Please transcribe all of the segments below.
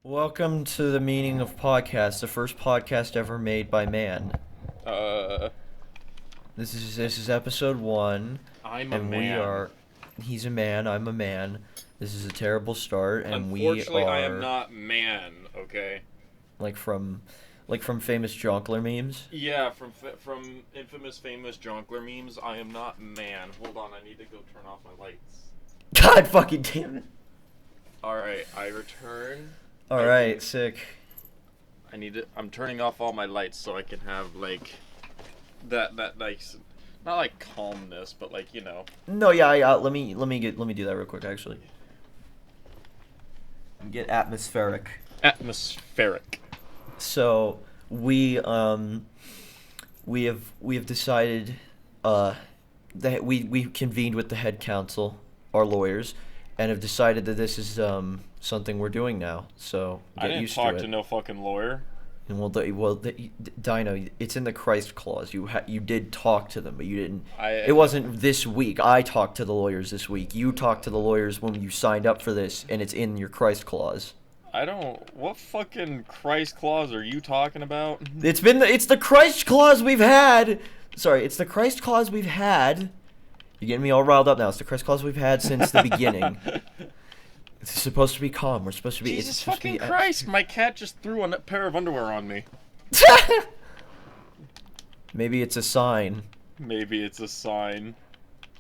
Welcome to the meaning of podcast, the first podcast ever made by man. Uh, This is episode 1, I'm a and man. we are. He's a man. I'm a man. This is a terrible start, and we Unfortunately, are I am not man. Okay. like from famous Jonkler memes. Yeah, from infamous famous Jonkler memes. I am not man. Hold on, I need to go turn off my lights. God fucking damn it! All right, I return. All right, sick. I need to. I'm turning off all my lights so I can have like that like not like calmness, but like No, yeah. Let me do that real quick. Actually, get atmospheric. Atmospheric. So we have decided that we convened with the head council, our lawyers, and have decided that this is something we're doing now. So I get didn't used talk to to it. no fucking lawyer. And Dino, it's in the Christ clause. You did talk to them, but you didn't. It wasn't this week. I talked to the lawyers this week. You talked to the lawyers when you signed up for this, and it's in your Christ clause. I don't. What fucking Christ clause are you talking about? It's the Christ clause we've had. Sorry, it's the Christ clause we've had. You're getting me all riled up now. It's the Christ clause we've had since the beginning. It's supposed to be calm. We're supposed to be. Jesus fucking Christ! My cat just threw a pair of underwear on me. Maybe it's a sign. Maybe it's a sign.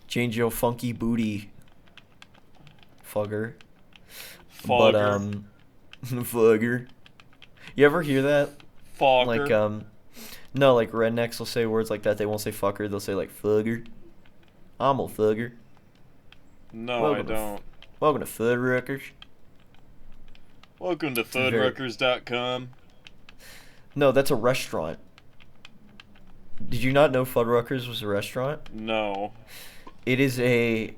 Change your funky booty, fugger. Fogger. But fugger. You ever hear that? Fogger. Like no, like rednecks will say words like that. They won't say fucker. They'll say like fugger. I'm a fugger. No, Welcome I don't. Welcome to Fuddruckers. Welcome to Fuddruckers.com. No, that's a restaurant. Did you not know Fuddruckers was a restaurant? No. It is a...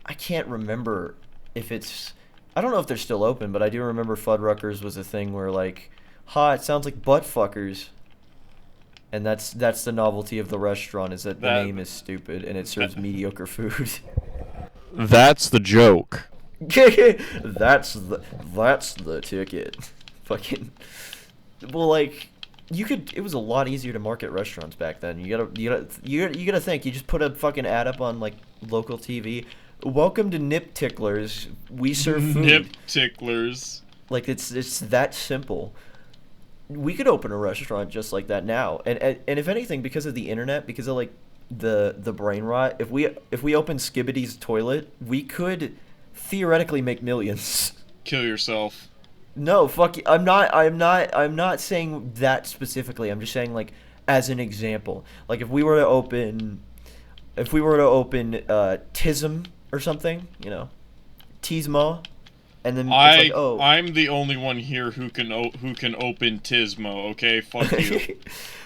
I can't remember if it's... I don't know if they're still open, but I do remember Fuddruckers was a thing where like, it sounds like butt fuckers. And that's the novelty of the restaurant, is that the name is stupid and it serves mediocre food. That's the joke. that's the ticket. Fucking. Well, like, it was a lot easier to market restaurants back then. You gotta think. You just put a fucking ad up on like local TV. Welcome to Nip Ticklers. We serve food. Nip Ticklers. Like it's that simple. We could open a restaurant just like that now. And if anything, because of the internet, because of like the brain rot, if we open Skibbity's toilet, we could theoretically make millions. Kill yourself. No, fuck you. I'm not saying that specifically. I'm just saying like as an example. Like if we were to open Tism or something, Tismo, and then it's like, oh, I'm the only one here who can open Tismo, okay? Fuck you.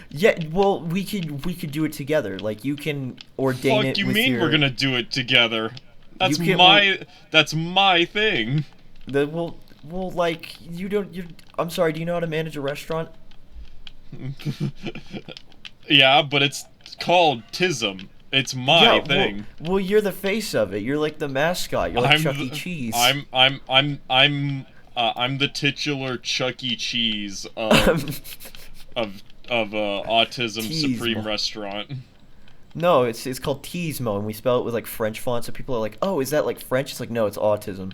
Yeah, well, we could do it together. Like you can ordain it. Fuck you with mean your... we're gonna do it together? That's You my thing. Well, like I'm sorry. Do you know how to manage a restaurant? Yeah, but it's called Tism. It's my thing. Well, you're the face of it. You're like the mascot. You're like Chuck E. Cheese. I'm the titular Chuck E. Cheese of Autism Tismo. Supreme Restaurant. No, it's called Tismo, and we spell it with like French font, so people are like, "Oh, is that like French?" It's like, no, it's autism.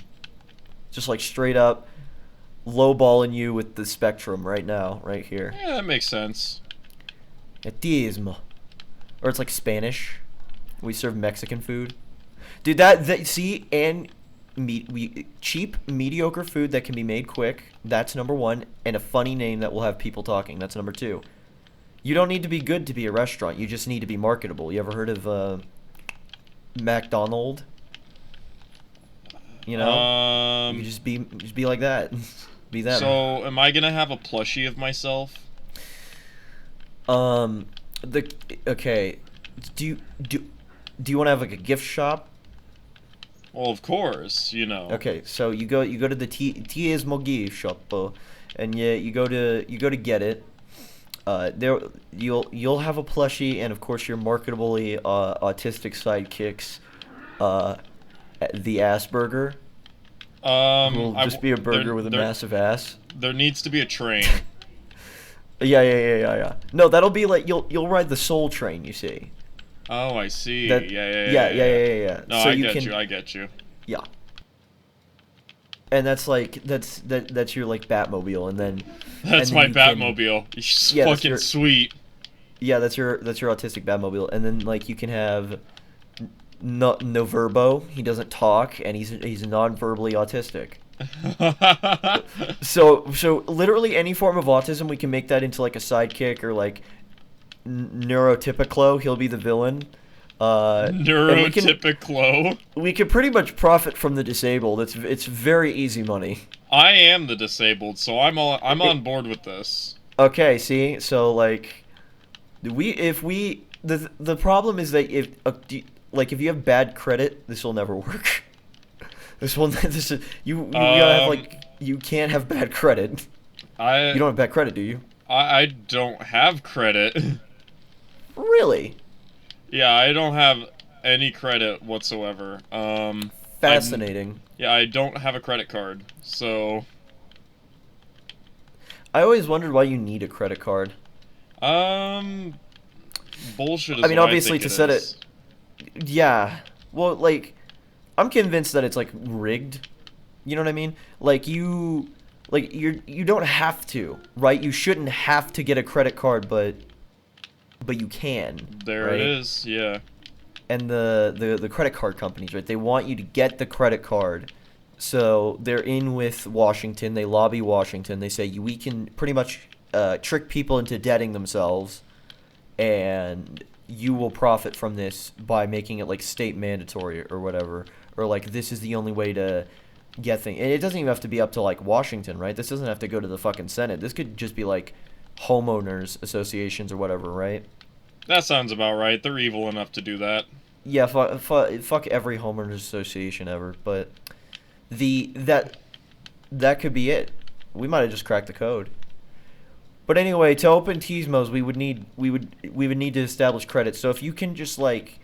Just like straight up lowballing you with the spectrum right now, right here. Yeah, that makes sense. Tismo. Or it's like Spanish. We serve Mexican food. Dude, that see, and cheap, mediocre food that can be made quick. That's number 1, and a funny name that will have people talking. That's number 2. You don't need to be good to be a restaurant. You just need to be marketable. You ever heard of McDonald? You know, you just be like that. Be them. So, am I gonna have a plushie of myself? Okay. Do you want to have like a gift shop? Well, of course, Okay, so you go to the Tismo gift shop, and you go to get it. There you'll have a plushie, and of course your marketably autistic sidekicks, the ass burger. Will just be a burger with a massive ass. There needs to be a train. Yeah. No, that'll be like you'll ride the Soul Train. You see. Oh, I see. That, yeah. No, So I you get you. Yeah. And that's like that's your like Batmobile, and then That's my Batmobile. It's fucking sweet. Yeah, that's your autistic Batmobile, and then like you can have no verbo. He doesn't talk, and he's non-verbally autistic. So literally any form of autism, we can make that into like a sidekick or neurotypical. He'll be the villain. Neurotypical. We could pretty much profit from the disabled. It's very easy money. I am the disabled, so I'm on board with this. Okay, see, so like, the problem is that if you have bad credit, this will never work. You can't have bad credit. You don't have bad credit, do you? I don't have credit. Really? Yeah, I don't have any credit whatsoever. Fascinating. I don't have a credit card, so. I always wondered why you need a credit card. Bullshit. I mean, obviously to set it. Yeah. Well, like, I'm convinced that it's like rigged. You know what I mean? Like you don't have to, right? You shouldn't have to get a credit card, but you can. There right? it is. Yeah. And the credit card companies, right? They want you to get the credit card. So they're in with Washington. They lobby Washington. They say we can pretty much trick people into debting themselves, and you will profit from this by making it like state mandatory or whatever, or like this is the only way to get things. And it doesn't even have to be up to like Washington, right? This doesn't have to go to the fucking Senate. This could just be like homeowners associations or whatever, right? That sounds about right. They're evil enough to do that. Yeah, fuck every homeowners association ever, but that could be it. We might have just cracked the code. But anyway, to open Tismo's, we would need to establish credit. So if you can just like,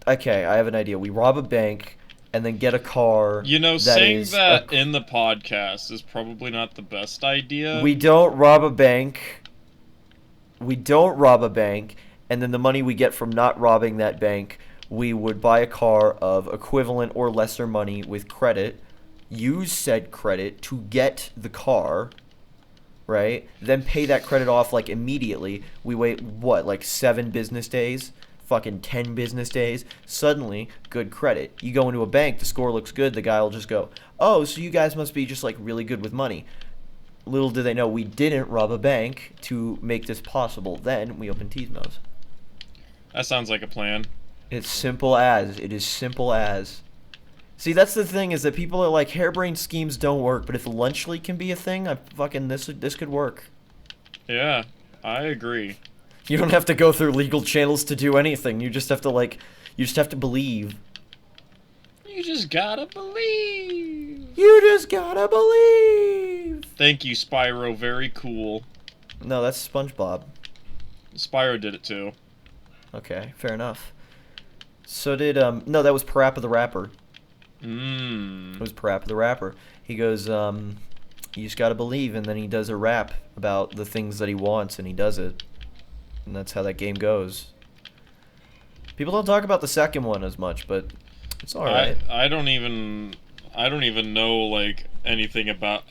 okay, I have an idea. We rob a bank and then get a car. You know, saying that in the podcast is probably not the best idea. We don't rob a bank. And then the money we get from not robbing that bank, we would buy a car of equivalent or lesser money with credit, use said credit to get the car, right? Then pay that credit off like immediately. We wait, what, like 7 business days? Fucking 10 business days? Suddenly, good credit. You go into a bank, the score looks good, the guy will just go, oh, so you guys must be just like really good with money. Little do they know we didn't rob a bank to make this possible. Then we open Tismo's. That sounds like a plan. It's simple as. It is simple as. See, that's the thing, is that people are like, harebrained schemes don't work, but if Lunchly can be a thing, this could work. Yeah, I agree. You don't have to go through legal channels to do anything. You just have to believe. You just gotta believe. You just gotta believe. Thank you, Spyro. Very cool. No, that's SpongeBob. Spyro did it too. Okay, fair enough. So did no, that was Parappa the Rapper. It was Parappa the Rapper. He goes, you just gotta believe, and then he does a rap about the things that he wants, and he does it. And that's how that game goes. People don't talk about the second one as much, but it's alright. I don't even know like anything about.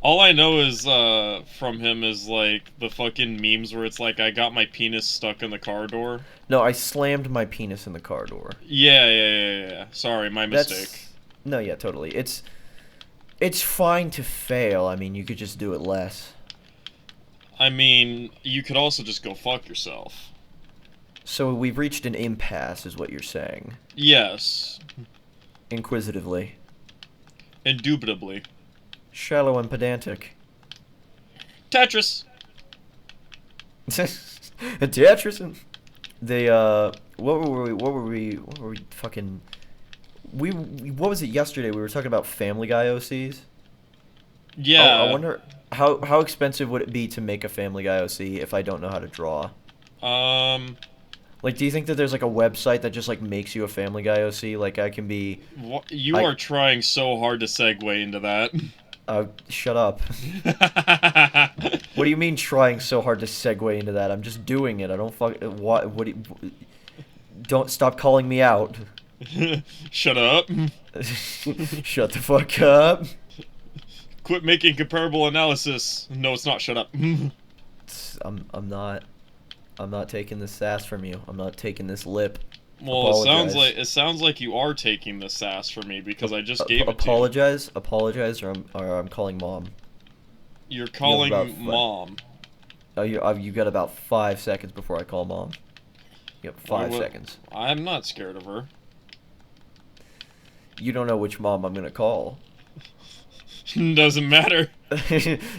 All I know is from him is like the fucking memes where it's like I got my penis stuck in the car door. No, I slammed my penis in the car door. Yeah. Sorry, my mistake. No, yeah, totally. It's fine to fail. I mean, you could just do it less. I mean, you could also just go fuck yourself. So we've reached an impasse, is what you're saying. Yes. Inquisitively. Indubitably. Shallow and pedantic. Tetris. Tetris. They what were we fucking what was it yesterday? We were talking about Family Guy OCs. Yeah. Oh, I wonder how expensive would it be to make a Family Guy OC if I don't know how to draw? Like, do you think that there's like a website that just like makes you a Family Guy OC? Like, I can be. You are trying so hard to segue into that. Shut up. What do you mean trying so hard to segue into that? I'm just doing it. I don't what do you, don't stop calling me out. Shut up. Shut the fuck up. Quit making comparable analysis. No, it's not. Shut up. I'm not taking this sass from you. I'm not taking this lip. Well, Apologize. it sounds like you are taking the sass from me because I just gave it Apologize, or I'm calling mom. You're calling mom. Oh, you got about 5 seconds before I call mom. You got 5 seconds. I'm not scared of her. You don't know which mom I'm gonna call. Doesn't matter.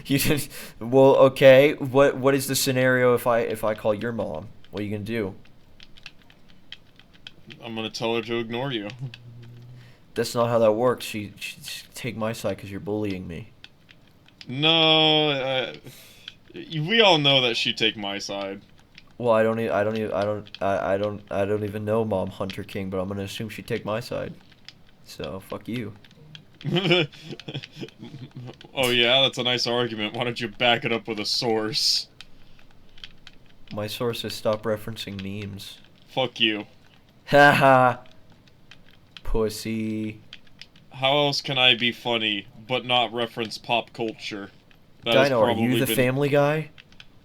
You just, well, okay. What is the scenario if I call your mom? What are you gonna do? I'm gonna tell her to ignore you. That's not how that works. She take my side because you're bullying me. No, we all know that she'd take my side. Well, I don't even know Mom Hunter King, but I'm gonna assume she'd take my side. So fuck you. Oh yeah, that's a nice argument. Why don't you back it up with a source? My source is stop referencing memes. Fuck you. Haha. Pussy. How else can I be funny but not reference pop culture? Dino, are you the Family Guy?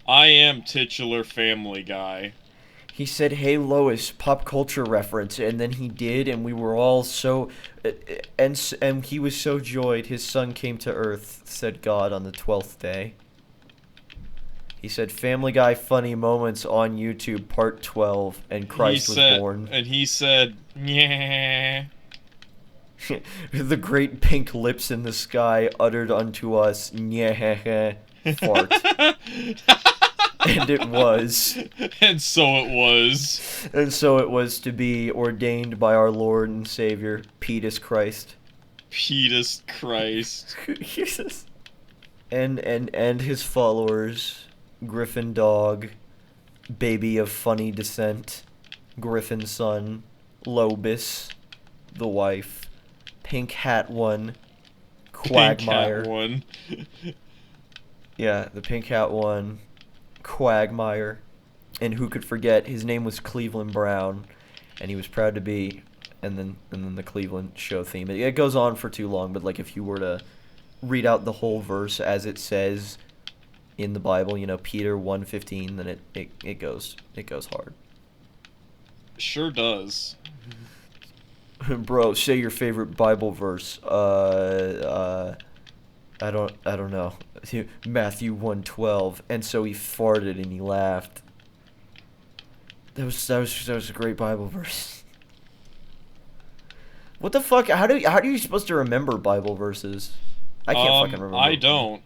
I am titular Family Guy. He said, "Hey Lois, pop culture reference," and then he did, and we were all so, and he was so joyed. His son came to Earth, said God on the 12th day. He said, "Family Guy funny moments on YouTube, part 12, and Christ was born." And he said, "Yeah." The great pink lips in the sky uttered unto us, "Nyeh, fart." And it was. And so it was. And so it was to be, ordained by our Lord and Savior, Petus Christ. Petus Christ. Jesus. And his followers, Griffin Dog, Baby of Funny Descent, Griffin Son, Lobus, the wife, Pink Hat One, Quagmire. Pink Hat One. Yeah, the Pink Hat One, Quagmire, and who could forget, his name was Cleveland Brown, and he was proud to be, and then the Cleveland show theme. It goes on for too long, but like if you were to read out the whole verse as it says in the Bible, you know, Peter 1:15, then it goes hard. Sure does. Bro, say your favorite Bible verse. I don't know. Matthew 1:12, and so he farted and he laughed. That was a great Bible verse. What the fuck? How are you supposed to remember Bible verses? I can't fucking remember. I don't.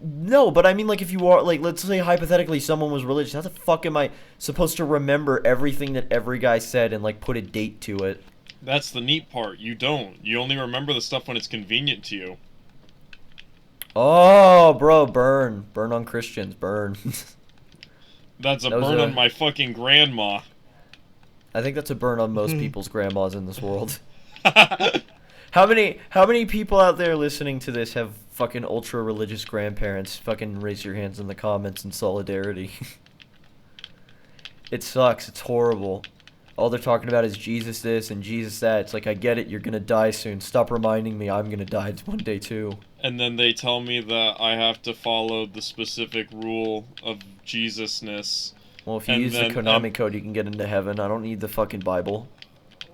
No, but I mean, like, if you are, like, let's say hypothetically someone was religious, how the fuck am I supposed to remember everything that every guy said and, like, put a date to it? That's the neat part. You don't. You only remember the stuff when it's convenient to you. Oh, bro, burn on Christians, burn. That's a burn on my fucking grandma. I think that's a burn on most people's grandmas in this world. How many people out there listening to this have fucking ultra religious grandparents? Fucking raise your hands in the comments in solidarity. It sucks. It's horrible. All they're talking about is Jesus this and Jesus that. It's like, I get it. You're gonna die soon. Stop reminding me I'm gonna die one day too. And then they tell me that I have to follow the specific rule of Jesusness. Well, if you use the Konami code, you can get into heaven. I don't need the fucking Bible.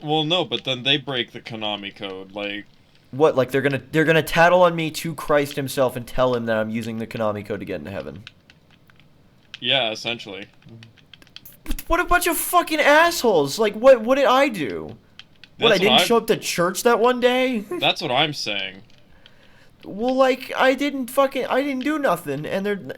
Well, no, but then they break the Konami code, like... What, like they're gonna tattle on me to Christ himself and tell him that I'm using the Konami code to get into heaven? Yeah, essentially. What a bunch of fucking assholes! Like, what did I do? What, I didn't show up to church that one day? That's what I'm saying. Well, like, I didn't do nothing, and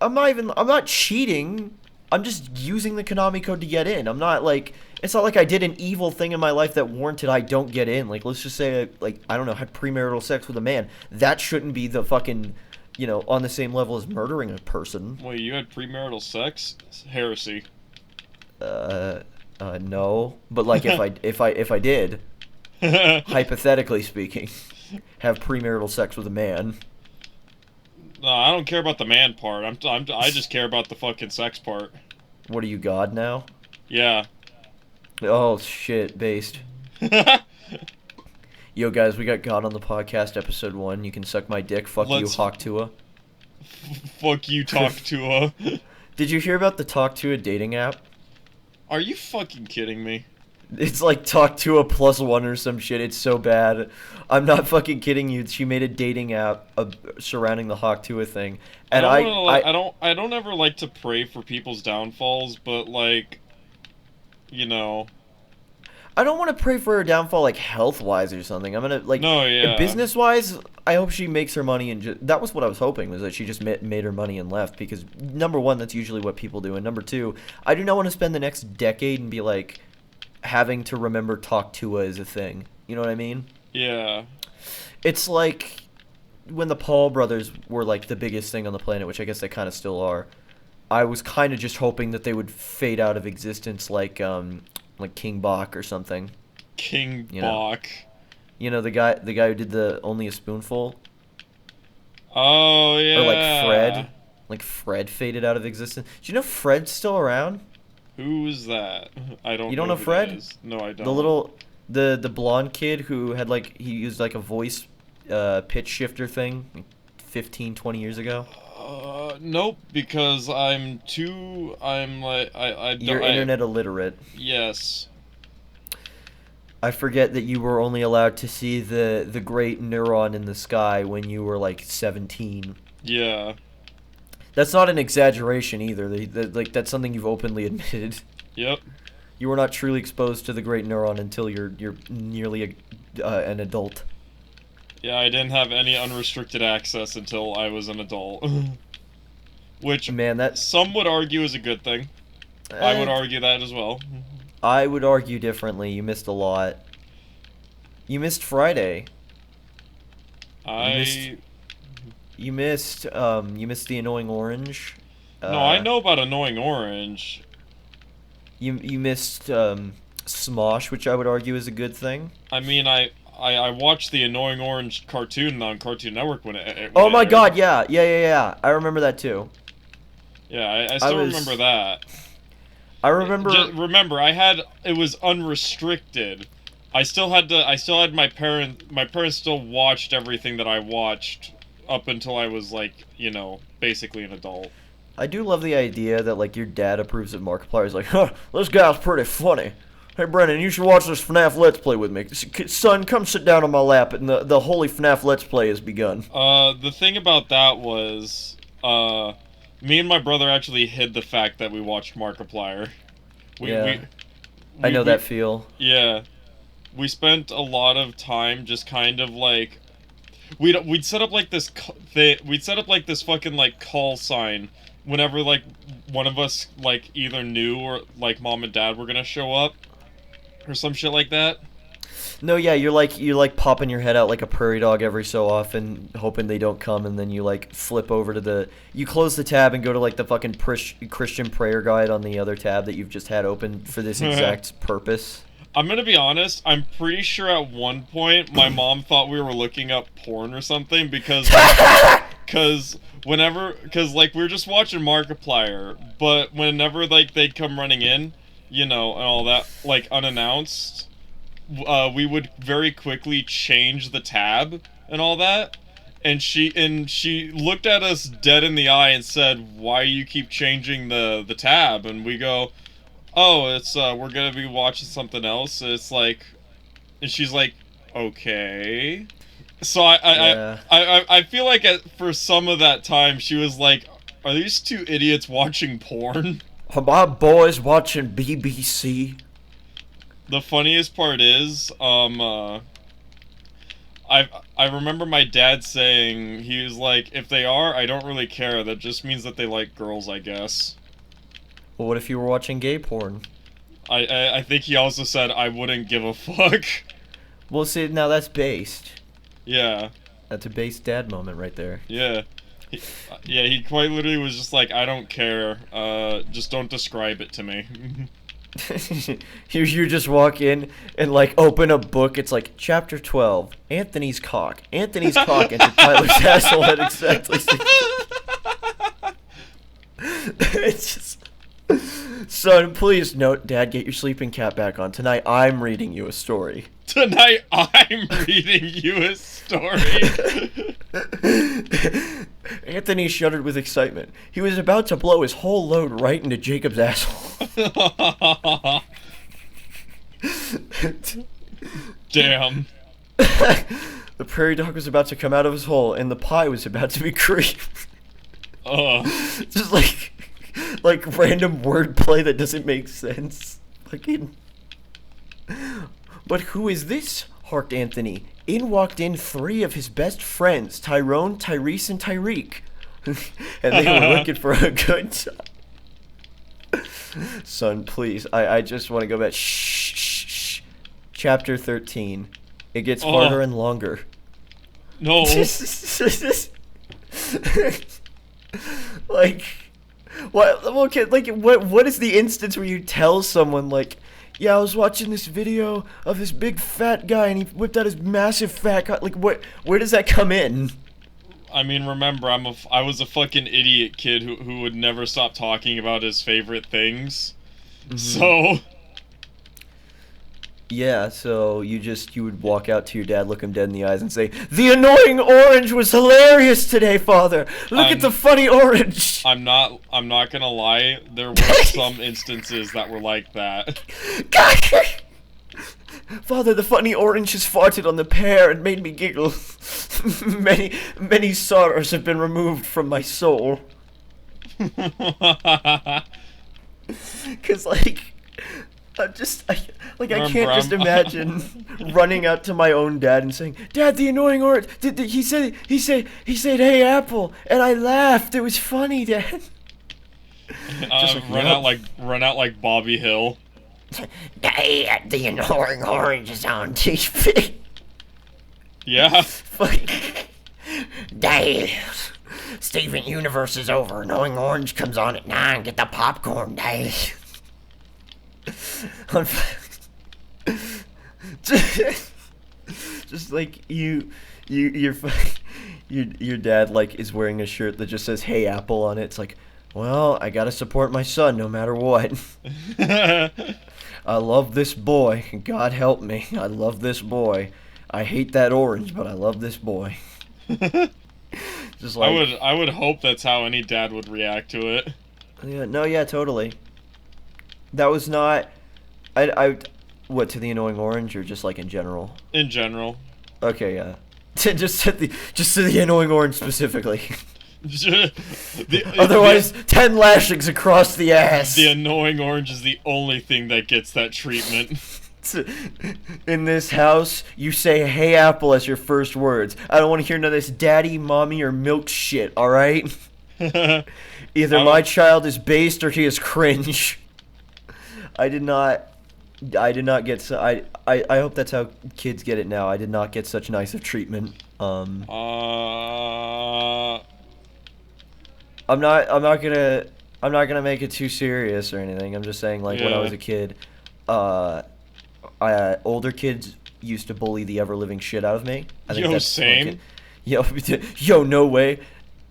I'm not cheating. I'm just using the Konami code to get in. I'm not, like, it's not like I did an evil thing in my life that warranted I don't get in. Like, let's just say, I don't know, had premarital sex with a man. That shouldn't be the fucking, you know, on the same level as murdering a person. Wait, you had premarital sex? Heresy. No. But, like, if I did... Hypothetically speaking, have premarital sex with a man. No, I don't care about the man part. I just care about the fucking sex part. What are you, God now? Yeah. Oh shit, based. Yo guys, we got God on the podcast, episode 1. You can suck my dick. Fuck you, Hawk Tua. Fuck you, Talk Tua. Did you hear about the Talk Tua dating app? Are you fucking kidding me? It's like Talk Tua +1 or some shit. It's so bad. I'm not fucking kidding you. She made a dating app surrounding the Hawk Tua thing, and I don't ever like to pray for people's downfalls, but like, you know. I don't want to pray for her downfall, like, health-wise or something. I'm gonna, like, no, yeah. Business-wise, I hope she makes her money and that was what I was hoping, was that she just made her money and left, because, number one, that's usually what people do, and number two, I do not want to spend the next decade and be, like, having to remember Talk Tua as a thing. You know what I mean? Yeah. It's like when the Paul brothers were, like, the biggest thing on the planet, which I guess they kind of still are. I was kind of just hoping that they would fade out of existence like King Bach or something. King Bach. You know the guy who did the Only a Spoonful? Oh yeah. Or like Fred. Like Fred faded out of existence. Do you know Fred's still around? Who is that? I don't. You don't know who Fred? that is. No, I don't. The little the blonde kid who had like he used like a voice pitch shifter thing like 15, 20 years ago. Nope, because I'm like You're internet illiterate. Yes. I forget that you were only allowed to see the great neuron in the sky when you were like 17. Yeah. That's not an exaggeration either. Like that's something you've openly admitted. Yep. You were not truly exposed to the great neuron until you're nearly an adult. Yeah, I didn't have any unrestricted access until I was an adult. Which, man, that some would argue is a good thing. I would argue that as well. I would argue differently. You missed a lot. You missed Friday. You missed the Annoying Orange. No, I know about Annoying Orange. You missed Smosh, which I would argue is a good thing. I mean, I watched the Annoying Orange cartoon on Cartoon Network when it oh my aired. god, yeah. I remember that too. Yeah, I still remember that. I remember. Remember, it was unrestricted. I still had my parents still watched everything that I watched up until I was like, you know, basically an adult. I do love the idea that like your dad approves of Markiplier. He's like, huh, this guy's pretty funny. Hey Brennan, you should watch this FNAF Let's Play with me. Son, come sit down on my lap, and the holy FNAF Let's Play has begun. The thing about that was, me and my brother actually hid the fact that we watched Markiplier. I know that feel. Yeah. We spent a lot of time just kind of like... We'd set up like this... We'd set up like this fucking like call sign whenever like one of us like either knew or like mom and dad were gonna show up. Or some shit like that. No, yeah, you're like popping your head out like a prairie dog every so often, hoping they don't come, and then you like flip over to you close the tab and go to like the fucking Christian prayer guide on the other tab that you've just had open for this exact purpose. I'm gonna be honest, I'm pretty sure at one point my mom thought we were looking up porn or something because like we were just watching Markiplier, but whenever like they'd come running in, you know, and all that, like, unannounced, we would very quickly change the tab and all that, and she looked at us dead in the eye and said, why you keep changing the tab? And we go, oh, it's, we're gonna be watching something else. It's like, and she's like, okay. So I feel like for some of that time, she was like, are these two idiots watching porn? Are my boys watching BBC? The funniest part is, I remember my dad saying, he was like, if they are, I don't really care. That just means that they like girls, I guess. Well, what if you were watching gay porn? I think he also said, I wouldn't give a fuck. Well, see, now that's based. Yeah. That's a based dad moment right there. Yeah. He quite literally was just like, I don't care, just don't describe it to me. You just walk in and like open a book. It's like chapter 12. Anthony's cock. Anthony's cock entered Tyler's asshole at exactly 60. It's just, son, please note, Dad, get your sleeping cap back on. Tonight I'm reading you a story. Tonight I'm reading you a story. Anthony shuddered with excitement. He was about to blow his whole load right into Jacob's asshole. Damn. The prairie dog was about to come out of his hole, and the pie was about to be creamed. Just like random wordplay that doesn't make sense. Fucking. But who is this? Harked Anthony. In walked in 3 of his best friends, Tyrone, Tyrese, and Tyreek. And they were looking for a good time. Son, please. I just want to go back. Shh. Chapter 13. It gets harder and longer. No. Like, what? Okay, like, what is the instance where you tell someone, like, yeah, I was watching this video of this big fat guy and he whipped out his massive fat cock. Like, where does that come in? I mean, remember, I was a fucking idiot kid who would never stop talking about his favorite things. Mm-hmm. So. Yeah, so you would walk out to your dad, look him dead in the eyes, and say, "The annoying orange was hilarious today, Father. Look at the funny orange." I'm not gonna lie. There were some instances that were like that. Father, the funny orange has farted on the pear and made me giggle. Many sorrows have been removed from my soul. Cause I can't just imagine running out to my own dad and saying, "Dad, the annoying orange. He said, hey, Apple," and I laughed. It was funny, Dad. Run out like Bobby Hill. Dad, the annoying orange is on TV. Yeah. Dad, Steven Universe is over. Annoying orange comes on at 9. Get the popcorn, Dad. Just like your dad like is wearing a shirt that just says "Hey Apple" on it. It's like, well, I gotta support my son no matter what. I love this boy. God help me. I love this boy. I hate that orange, but I love this boy. Just like I would hope that's how any dad would react to it. Yeah. No. Yeah. Totally. That was not. What, to the annoying orange, or just like in general? In general. Okay, yeah. just to the annoying orange specifically. Otherwise, 10 lashings across the ass. The annoying orange is the only thing that gets that treatment. In this house, you say "Hey Apple" as your first words. I don't want to hear none of this daddy, mommy, or milk shit, alright? Either my child is based or he is cringe. I did not get I hope that's how kids get it now. I did not get such nice of treatment. I'm not gonna make it too serious or anything. I'm just saying, like, when I was a kid, older kids used to bully the ever living shit out of me. I think that's same. Yo, no way.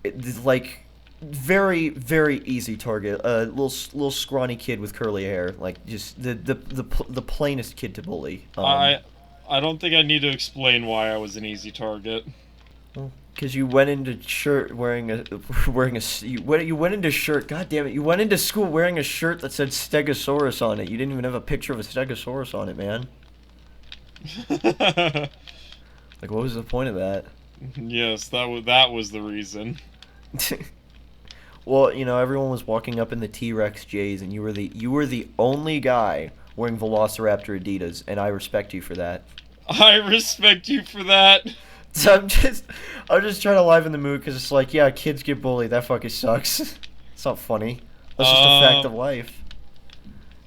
It's like very, very easy target. Little scrawny kid with curly hair, like just the plainest kid to bully. I don't think I need to explain why I was an easy target. Because you went into shirt wearing a you went into shirt. God damn it! You went into school wearing a shirt that said Stegosaurus on it. You didn't even have a picture of a Stegosaurus on it, man. Like, what was the point of that? Yes, that was the reason. Well, everyone was walking up in the T-Rex J's, and you were the only guy wearing Velociraptor Adidas, and I respect you for that. I respect you for that. So I'm just trying to liven the mood, because it's like, yeah, kids get bullied. That fucking sucks. It's not funny. That's just a fact of life.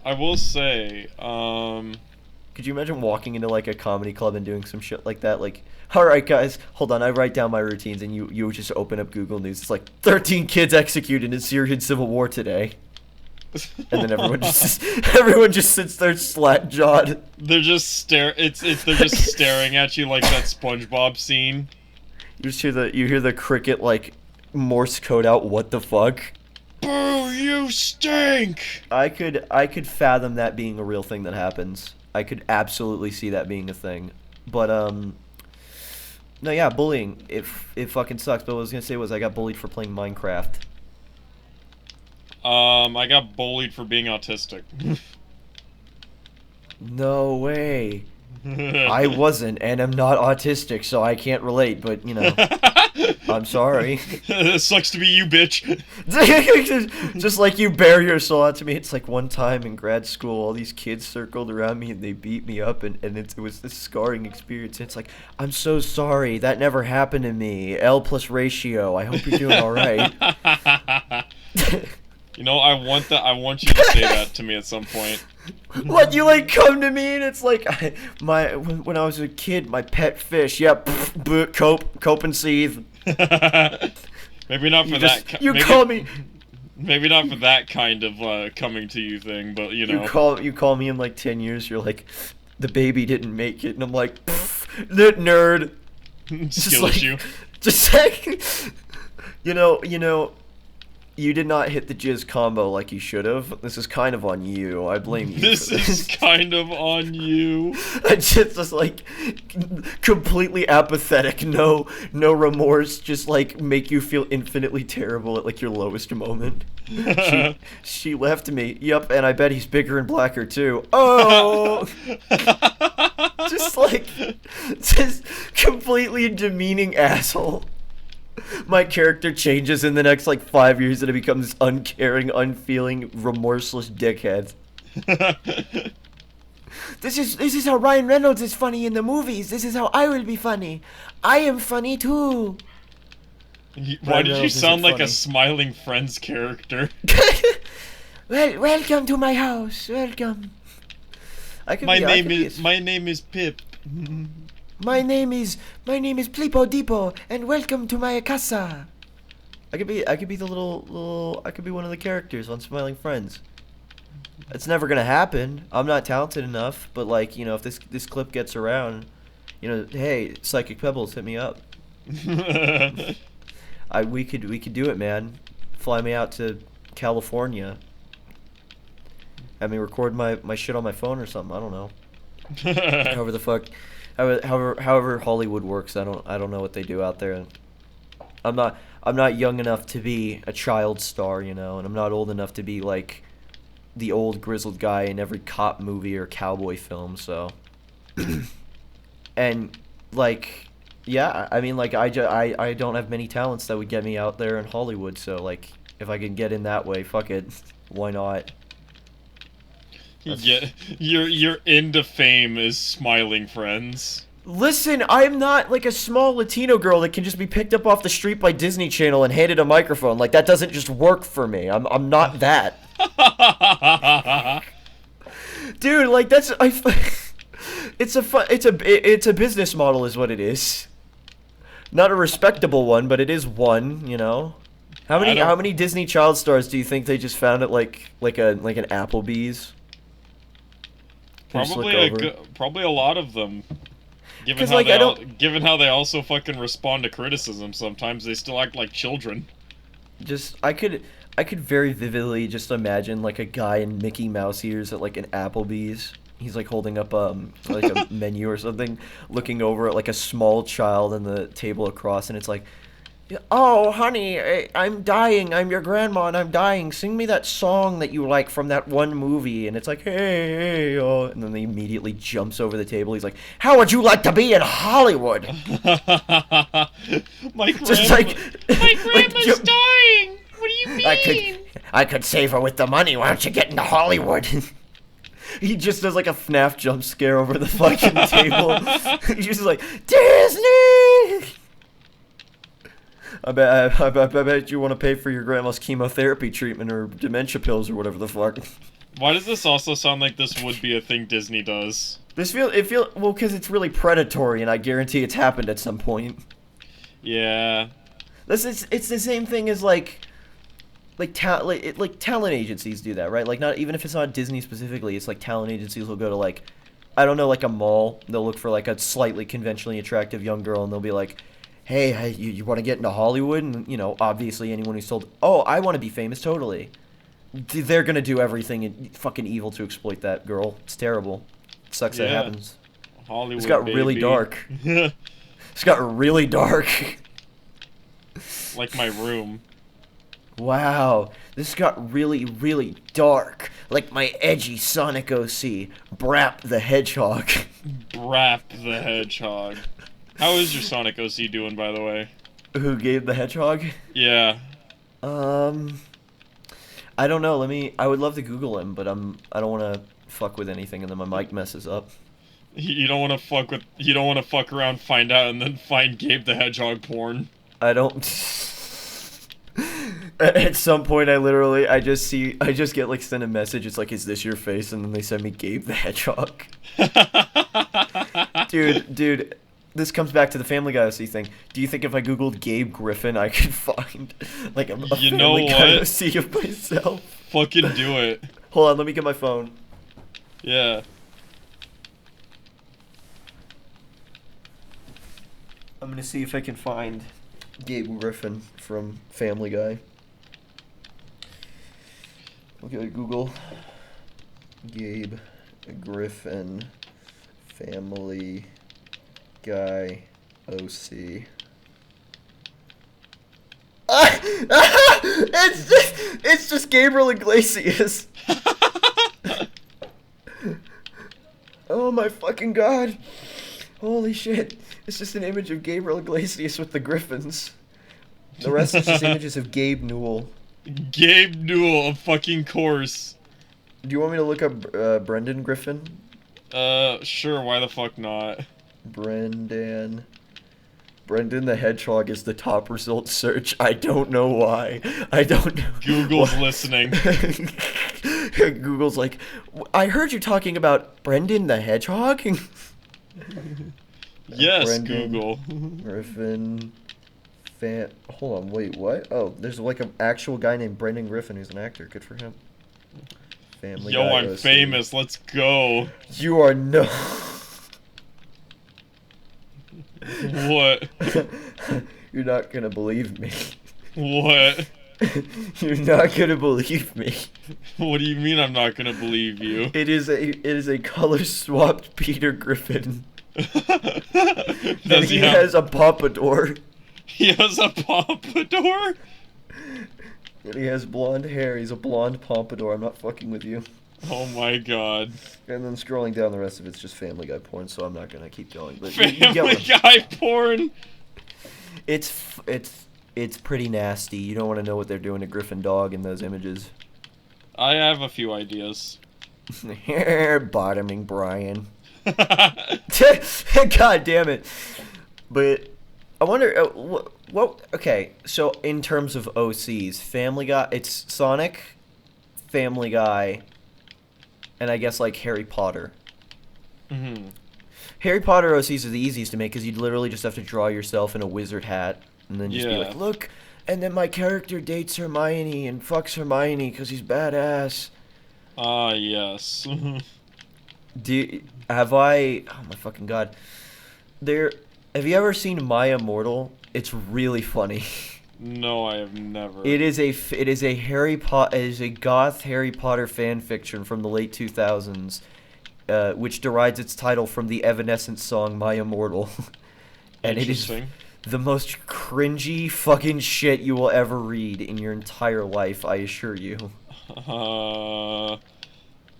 I will say, Could you imagine walking into like a comedy club and doing some shit like that? Like, all right, guys, hold on. I write down my routines, and you just open up Google News. It's like 13 kids executed in Syrian civil war today. And then everyone just sits there slat jawed. They're just they're just staring at you like that SpongeBob scene. You just hear the cricket like Morse code out. What the fuck? Boo! You stink. I could fathom that being a real thing that happens. I could absolutely see that being a thing. But no, yeah, bullying. It fucking sucks. But what I was gonna say was I got bullied for playing Minecraft. I got bullied for being autistic. No way. I wasn't, and I'm not autistic, so I can't relate, but, you know, I'm sorry. It sucks to be you, bitch. Just like you bare your soul out to me. It's like one time in grad school, all these kids circled around me, and they beat me up, and it was this scarring experience. It's like, I'm so sorry. That never happened to me. L plus ratio. I hope you're doing all right. You know, I want you to say that to me at some point. What, you like come to me and it's like when I was a kid, my pet fish, yep, cope and seethe. Maybe not for that. Call me. Maybe not for that kind of coming to you thing, but you know. You call me in like 10 years. You're like, the baby didn't make it, and I'm like, nerd. Skill issue. Just like, you know. You did not hit the jizz combo like you should have. This is kind of on you. I blame you. This is kind of on you. I just like completely apathetic, no remorse, just like make you feel infinitely terrible at like your lowest moment. She left me. Yep, and I bet he's bigger and blacker too. Oh, just completely demeaning asshole. My character changes in the next like 5 years and it becomes uncaring, unfeeling, remorseless dickhead. This is how Ryan Reynolds is funny in the movies. This is how I will be funny. I am funny too. Why did you sound like a Smiling Friends character? Well, welcome to my house. Welcome. My name is Pip. My name is Plipo Dipo, and welcome to my casa. I could be the little I could be one of the characters on Smiling Friends. It's never gonna happen. I'm not talented enough, but like, you know, if this clip gets around, you know, hey, Psychic Pebbles, hit me up. We could do it, man. Fly me out to California. Have me record my shit on my phone or something. I don't know. However the fuck. However Hollywood works, I don't know what they do out there. I'm not young enough to be a child star, you know, and I'm not old enough to be like the old grizzled guy in every cop movie or cowboy film. So, and like, yeah, I mean, like I don't have many talents that would get me out there in Hollywood. So like, if I can get in that way, fuck it, why not? Yeah, your into fame is Smiling Friends. Listen, I'm not like a small Latino girl that can just be picked up off the street by Disney Channel and handed a microphone. Like that doesn't just work for me. I'm not that. Dude, like it's a business model is what it is. Not a respectable one, but it is one, you know. How many Disney child stars do you think they just found at like an Applebee's? Probably a lot of them. Given how they also fucking respond to criticism, sometimes they still act like children. I could very vividly just imagine like a guy in Mickey Mouse ears at like an Applebee's. He's like holding up like a menu or something, looking over at like a small child on the table across, and it's like, oh, honey, I'm dying. I'm your grandma, and I'm dying. Sing me that song that you like from that one movie. And it's like, hey, oh. And then he immediately jumps over the table. He's like, how would you like to be in Hollywood? My grandma's dying. What do you mean? I could save her with the money. Why don't you get into Hollywood? He just does like a FNAF jump scare over the fucking table. He's just like, Disney! I bet you want to pay for your grandma's chemotherapy treatment or dementia pills or whatever the fuck. Why does this also sound like this would be a thing Disney does? Well, because it's really predatory, and I guarantee it's happened at some point. Yeah. It's the same thing as like like talent agencies do that, right? Like not even if it's not Disney specifically, it's like talent agencies will go to like, I don't know, like a mall. They'll look for like a slightly conventionally attractive young girl, and they'll be like, hey, you want to get into Hollywood? And you know, obviously anyone who's told, oh, I want to be famous, totally. They're gonna do everything fucking evil to exploit that girl. It's terrible. It sucks that happens. Hollywood. It's got really dark. It's got really dark. Like my room. Wow, this got really, really dark. Like my edgy Sonic OC, Brap the Hedgehog. Brap the Hedgehog. How is your Sonic OC doing, by the way? Who gave the hedgehog? Yeah. I don't know. I would love to Google him, but I don't want to fuck with anything, and then my mic messes up. You don't want to fuck around, find out, and then find Gabe the Hedgehog porn. I don't. At some point, I just get like sent a message. It's like, is this your face? And then they send me Gabe the Hedgehog. Dude, this comes back to the Family Guy OC thing. Do you think if I Googled Gabe Griffin, I could find like a Family Guy OC of myself? Fucking do it. Hold on, let me get my phone. Yeah. I'm gonna see if I can find Gabe Griffin from Family Guy. Okay, Google Gabe Griffin Family Guy OC. It's just Gabriel Iglesias. Oh my fucking god. Holy shit. It's just an image of Gabriel Iglesias with the Griffins. The rest is just images of Gabe Newell. Gabe Newell, of fucking course. Do you want me to look up Brendan Griffin? Sure, why the fuck not? Brendan the Hedgehog is the top result search. I don't know why. I don't know. Google's listening. Google's like, I heard you talking about Brendan the Hedgehog? Yes, Brendan Google. Griffin. Hold on, wait, what? Oh, there's like an actual guy named Brendan Griffin who's an actor. Good for him. Family Yo, Guy I'm OC. famous. Let's go. You are no. What? You're not gonna believe me. What? You're not gonna believe me. What do you mean I'm not gonna believe you? It is a color swapped Peter Griffin. And he has a pompadour. He has a pompadour? And he has blonde hair. He's a blonde pompadour. I'm not fucking with you. Oh my god. And then scrolling down, the rest of it's just Family Guy porn, so I'm not gonna keep going. But Family Guy porn? It's pretty nasty. You don't want to know what they're doing to Griffin Dog in those images. I have a few ideas. Bottoming Brian. God damn it. But I wonder what. Okay, so in terms of OCs, Family Guy, it's Sonic, Family Guy, and I guess like Harry Potter. Mm-hmm. Harry Potter OCs are the easiest to make because you'd literally just have to draw yourself in a wizard hat and then just be like, look, and then my character dates Hermione and fucks Hermione because he's badass. Ah, yes. Have I? Oh my fucking god! Have you ever seen My Immortal? It's really funny. No, I have never. It is a goth Harry Potter fan fiction from the late 2000s, which derives its title from the Evanescence song My Immortal, and it is the most cringy fucking shit you will ever read in your entire life. I assure you.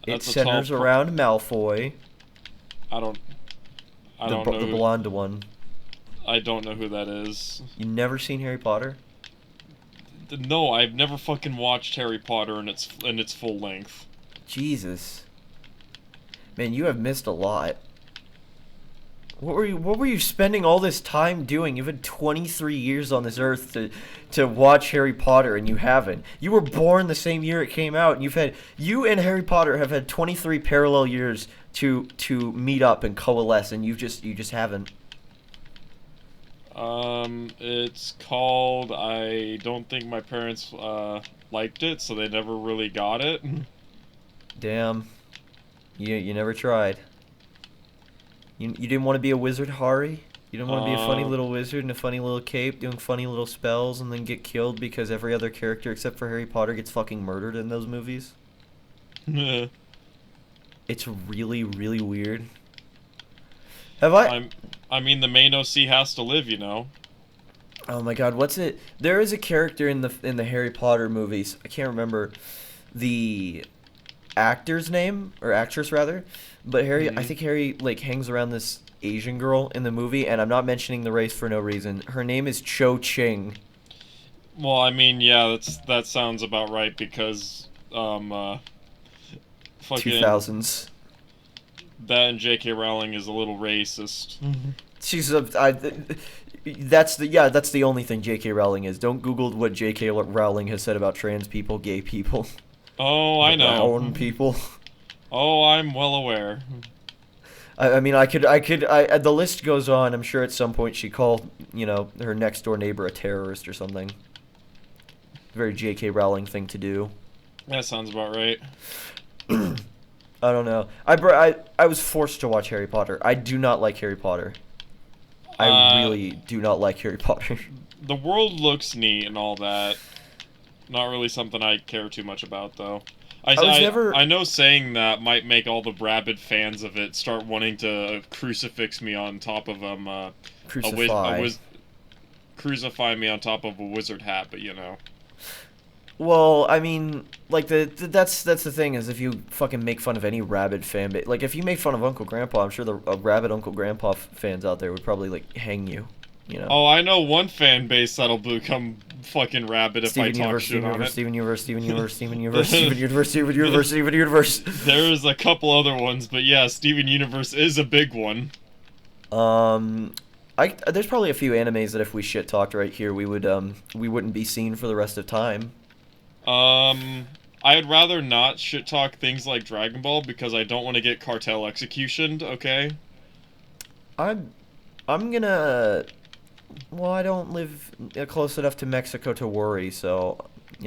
It centers around Malfoy. I don't know the blonde one. I don't know who that is. You never seen Harry Potter? No, I've never fucking watched Harry Potter in its full length. Jesus. Man, you have missed a lot. What were you spending all this time doing? You've had 23 years on this earth to watch Harry Potter, and you haven't. You were born the same year it came out, and you and Harry Potter have had 23 parallel years to meet up and coalesce, and you just haven't. It's called. I don't think my parents liked it, so they never really got it. Damn. You never tried. You didn't want to be a wizard, Hari? You didn't want to be a funny little wizard in a funny little cape doing funny little spells and then get killed because every other character except for Harry Potter gets fucking murdered in those movies? It's really, really weird. Have I... I mean, the main OC has to live, you know. Oh my god, what's it? There is a character in the Harry Potter movies. I can't remember the actor's name, or actress rather, but I think Harry like hangs around this Asian girl in the movie, and I'm not mentioning the race for no reason. Her name is Cho Ching. Well, I mean, yeah, that sounds about right because fucking 2000s. That and J.K. Rowling is a little racist. She's that's the only thing J.K. Rowling is. Don't Google what J.K. Rowling has said about trans people, gay people. Oh, I know. Brown people. Oh, I'm well aware. I mean, the list goes on. I'm sure at some point she called, her next door neighbor a terrorist or something. Very J.K. Rowling thing to do. That sounds about right. I don't know. I was forced to watch Harry Potter. I do not like Harry Potter. I really do not like Harry Potter. The world looks neat and all that. Not really something I care too much about, though. I know saying that might make all the rabid fans of it start wanting to crucifix me on top of crucify me on top of a wizard hat, but you know. Well, I mean, like that's the thing is if you fucking make fun of any rabid fan base, like if you make fun of Uncle Grandpa, I'm sure the rabid Uncle Grandpa fans out there would probably like hang you, you know. Oh, I know one fan base that'll become fucking rabid if I talk shit on it. Steven Universe. There's a couple other ones, but yeah, Steven Universe is a big one. There's probably a few animes that if we shit talked right here, we wouldn't be seen for the rest of time. I'd rather not shit talk things like Dragon Ball because I don't want to get cartel executioned, okay? I'm gonna... Well, I don't live close enough to Mexico to worry, so,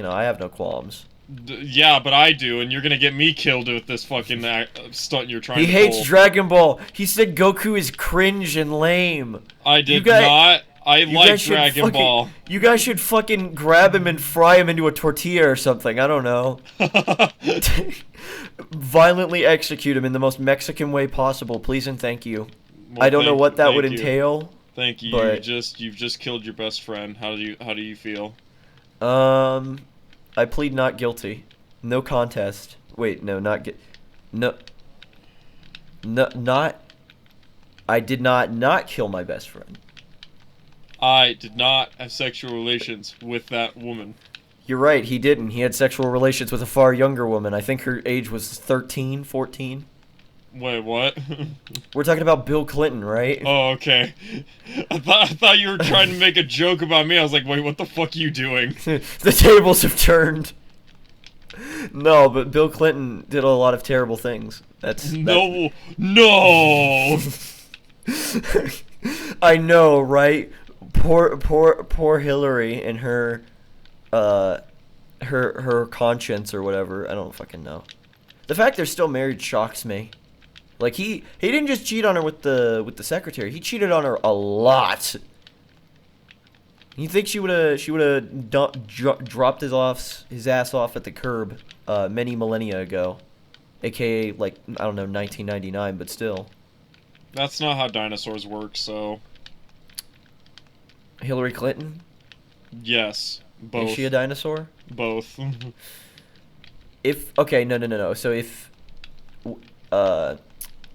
I have no qualms. Yeah, but I do, and you're gonna get me killed with this fucking stunt you're trying to pull. He hates Dragon Ball! He said Goku is cringe and lame! I did not! I like Dragon Ball. You guys should fucking grab him and fry him into a tortilla or something. I don't know. Violently execute him in the most Mexican way possible, please and thank you. Well, I don't know what that would entail. Thank you. But... You've just killed your best friend. How do you feel? I plead not guilty. No contest. Wait, no, not I did not kill my best friend. I did not have sexual relations with that woman. You're right, he didn't. He had sexual relations with a far younger woman. I think her age was 13, 14. Wait, what? We're talking about Bill Clinton, right? Oh, okay. I thought you were trying to make a joke about me. I was like, wait, what the fuck are you doing? The tables have turned. No, but Bill Clinton did a lot of terrible things. No! I know, right? Poor Hillary and her conscience or whatever. I don't fucking know. The fact they're still married shocks me. Like he didn't just cheat on her with the secretary. He cheated on her a lot. You think she would have dropped his ass off at the curb many millennia ago, aka like I don't know 1999, but still. That's not how dinosaurs work. So. Hillary Clinton? Yes, both. Is she a dinosaur? Both. No. So if other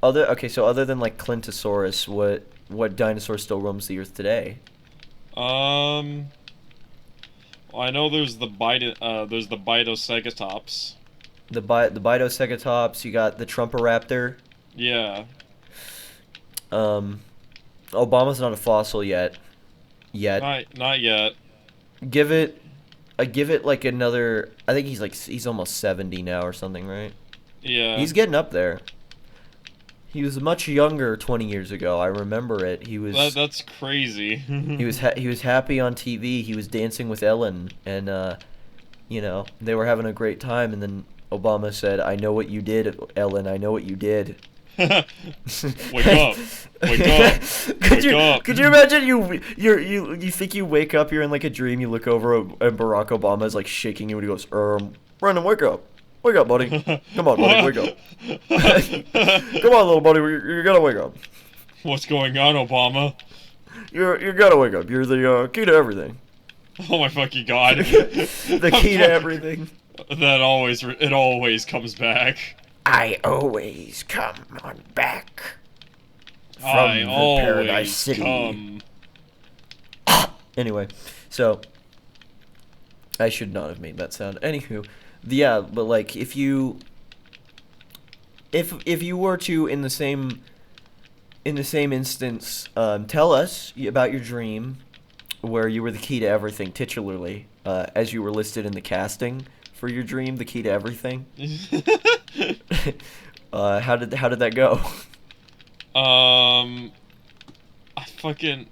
than like Clintosaurus, what dinosaur still roams the earth today? Well, I know there's the Bitoceratops. The Bitoceratops. You got the Trumporaptor. Yeah. Obama's not a fossil yet. Not yet. Give it like another. I think he's almost 70 now or something, right? Yeah. He's getting up there. He was much younger 20 years ago. I remember it. He was That's crazy. he was happy on TV. He was dancing with Ellen, and you know, they were having a great time. And then Obama said, "I know what you did, Ellen. I know what you did." Wake up! Wake up! Wake up! Could you imagine you think you wake up, you're in like a dream, you look over and Barack Obama is like shaking you and he goes, Brendan, wake up. Wake up, buddy. Come on, buddy, wake up. Come on, little buddy, you gotta wake up. What's going on, Obama? You gotta wake up. You're the key to everything. Oh my fucking god. The key to everything. It always comes back. I always come on back. From I the always Paradise City. come. Anyway, so I should not have made that sound. Anywho, yeah, but like if you were to in the same instance tell us about your dream where you were the key to everything titularly as you were listed in the casting for your dream, the key to everything. How did that go? I fucking.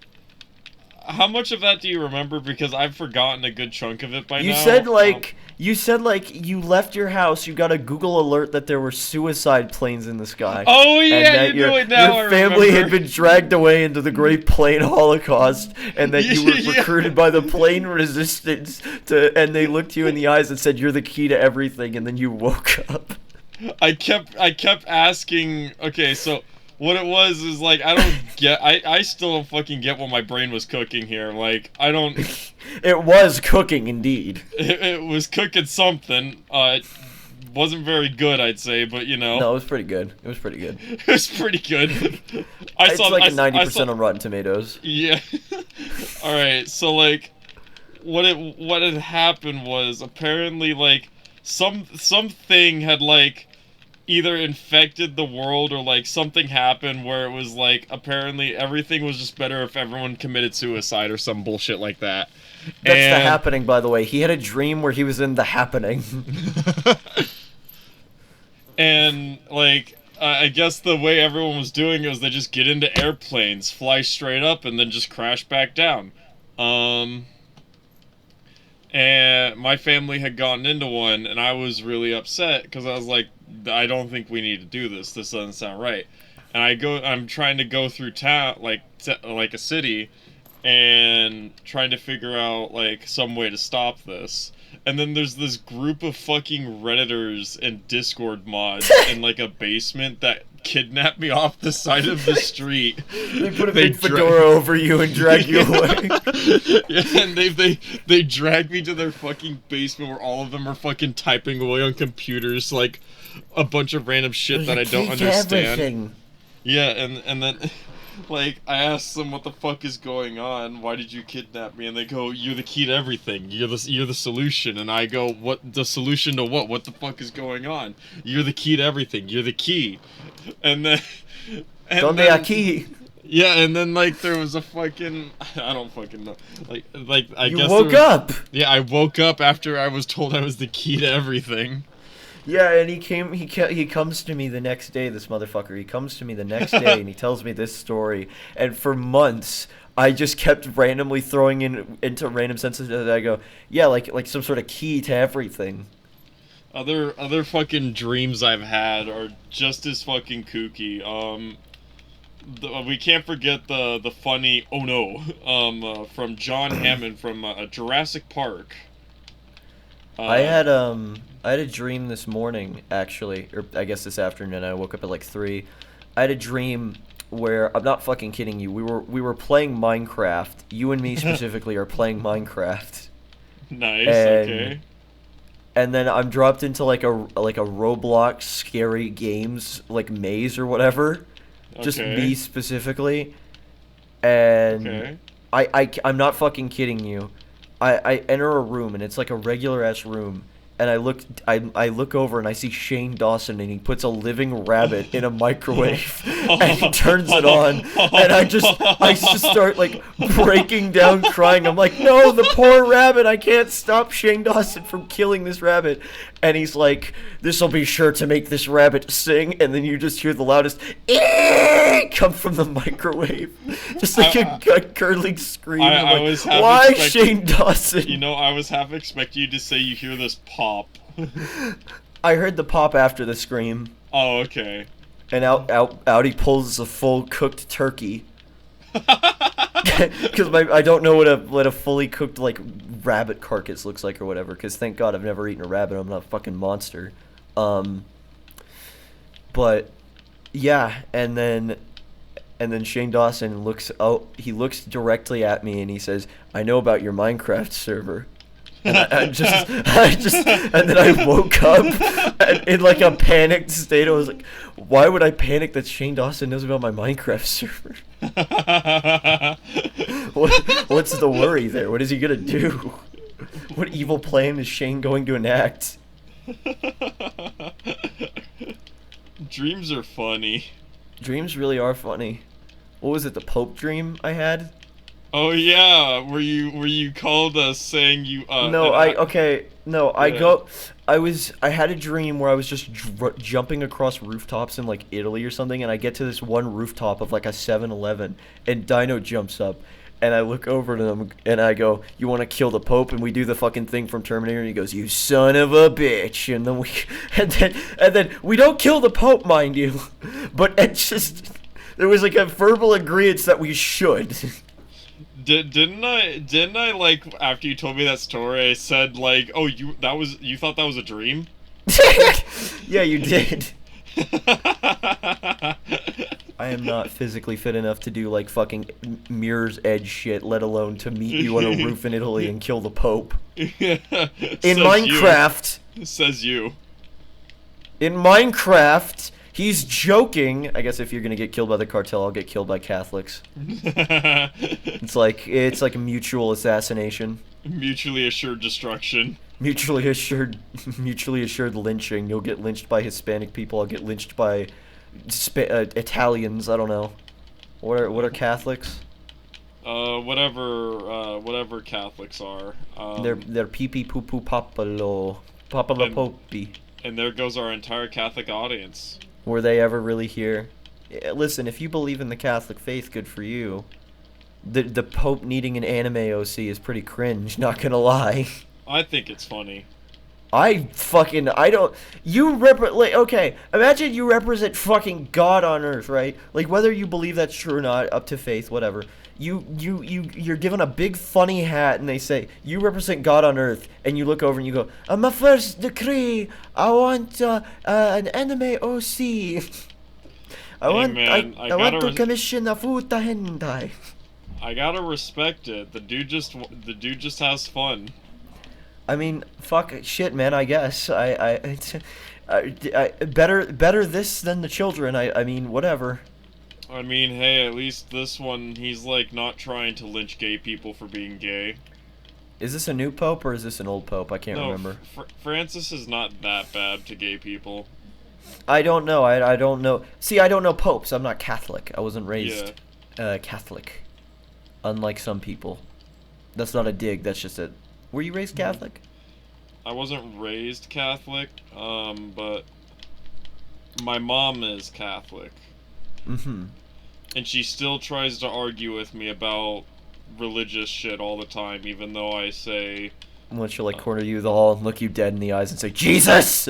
How much of that do you remember? Because I've forgotten a good chunk of it by now. You said you left your house. You got a Google alert that there were suicide planes in the sky. Oh yeah, and that you know it now. Your family had been dragged away into the Great Plane Holocaust, and that you were recruited by the plane resistance and they looked you in the eyes and said you're the key to everything, and then you woke up. I kept asking. Okay, so. What it was is like I still don't fucking get what my brain was cooking here. Like I don't. It was cooking indeed. It was cooking something. It wasn't very good, I'd say, but you know. No, it was pretty good. It was pretty good. It was pretty good. It's like 90% on Rotten Tomatoes. Yeah. All right. So like, what had happened was apparently like something had like. Either infected the world or like something happened where it was like apparently everything was just better if everyone committed suicide or some bullshit like that. That's The Happening, by the way. He had a dream where he was in The Happening. And like I guess the way everyone was doing it was they just get into airplanes, fly straight up, and then just crash back down. And my family had gotten into one, and I was really upset because I was like, I don't think we need to do this. This doesn't sound right. And I'm trying to go through town, like a city, and trying to figure out like some way to stop this. And then there's this group of fucking Redditors and Discord mods in like a basement that kidnap me off the side of the street. They put a big fedora over you and drag you away. Yeah, and they drag me to their fucking basement where all of them are fucking typing away on computers like a bunch of random shit that I don't understand. Everything. Yeah, and then like I asked them what the fuck is going on, why did you kidnap me? And they go, you're the key to everything, you're the solution. And I go, what, the solution to what the fuck is going on? You're the key to everything, you're the key. And then Donde aquí? Yeah, and then like there was a fucking I don't fucking know. Like I you guess woke up. Yeah, I woke up after I was told I was the key to everything. Yeah, and he comes to me the next day, this motherfucker. He comes to me the next day and he tells me this story. And for months, I just kept randomly throwing into random sentences that I go, yeah, like some sort of key to everything. Other fucking dreams I've had are just as fucking kooky. We can't forget the funny oh no from John Hammond from Jurassic Park. I had a dream this morning, actually, or I guess this afternoon. I woke up at like 3. I had a dream where, I'm not fucking kidding you, we were playing Minecraft. You and me specifically are playing Minecraft. Nice. Okay. And then I'm dropped into like a Roblox scary games like maze or whatever. Okay. Just me specifically. And okay. I'm not fucking kidding you. I enter a room and it's like a regular ass room. and I look over and I see Shane Dawson, and he puts a living rabbit in a microwave, and he turns it on, and I just start like breaking down crying. I'm like, no, the poor rabbit, I can't stop Shane Dawson from killing this rabbit. And he's like, this'll be sure to make this rabbit sing, and then you just hear the loudest come from the microwave, just like a gurgling scream. Why Shane Dawson? You know, I was half expecting you to say you hear this pop. I heard the pop after the scream. Oh, okay. And out he pulls a full cooked turkey. Because I don't know what a fully cooked like rabbit carcass looks like or whatever. Because thank God I've never eaten a rabbit. I'm not a fucking monster. But yeah, and then Shane Dawson looks directly at me and he says, "I know about your Minecraft server." And and then I woke up in like a panicked state. I was like, why would I panic that Shane Dawson knows about my Minecraft server? What's the worry there? What is he gonna do? What evil plan is Shane going to enact? Dreams are funny. Dreams really are funny. What was it, the Pope dream I had? Oh yeah, were you called saying you No, I had a dream where I was just jumping across rooftops in like Italy or something, and I get to this one rooftop of like a 7-Eleven, and Dino jumps up, and I look over to him and I go, "You want to kill the Pope?" And we do the fucking thing from Terminator, and he goes, "You son of a bitch!" And then we don't kill the Pope, mind you, but it's just there was like a verbal agreement that we should. Didn't I like after you told me that story I said like, "Oh, you thought that was a dream?" Yeah, you did. I am not physically fit enough to do like fucking Mirror's Edge shit, let alone to meet you on a roof in Italy and kill the Pope. In Minecraft. Says you. In Minecraft, he's joking. I guess if you're gonna get killed by the cartel, I'll get killed by Catholics. It's like a mutual assassination. Mutually assured destruction. Mutually assured lynching. You'll get lynched by Hispanic people. I'll get lynched by Italians. I don't know. What are Catholics? Whatever Catholics are. They're pee pee poo poo papalo popi. And there goes our entire Catholic audience. Were they ever really here? Listen, if you believe in the Catholic faith, good for you. The Pope needing an anime OC is pretty cringe, not gonna lie. I think it's funny. Okay, imagine you represent fucking God on Earth, right? Like, whether you believe that's true or not, up to faith, whatever. You're given a big funny hat, and they say, you represent God on Earth, and you look over and you go, my first decree, I want an anime OC. I want to commission a futa hentai. I gotta respect it. The dude just has fun. I mean, fuck shit, man. I guess I better this than the children. I mean, whatever. I mean, hey, at least this one, he's like not trying to lynch gay people for being gay. Is this a new pope or is this an old pope? I can't remember. Francis is not that bad to gay people. I don't know. I don't know. See, I don't know popes. I'm not Catholic. I wasn't raised Catholic. Unlike some people. That's not a dig. That's just a... Were you raised Catholic? I wasn't raised Catholic, but my mom is Catholic. Mm-hmm. And she still tries to argue with me about religious shit all the time, even though I say... When she'll, like, corner you the hall and look you dead in the eyes and say, Jesus!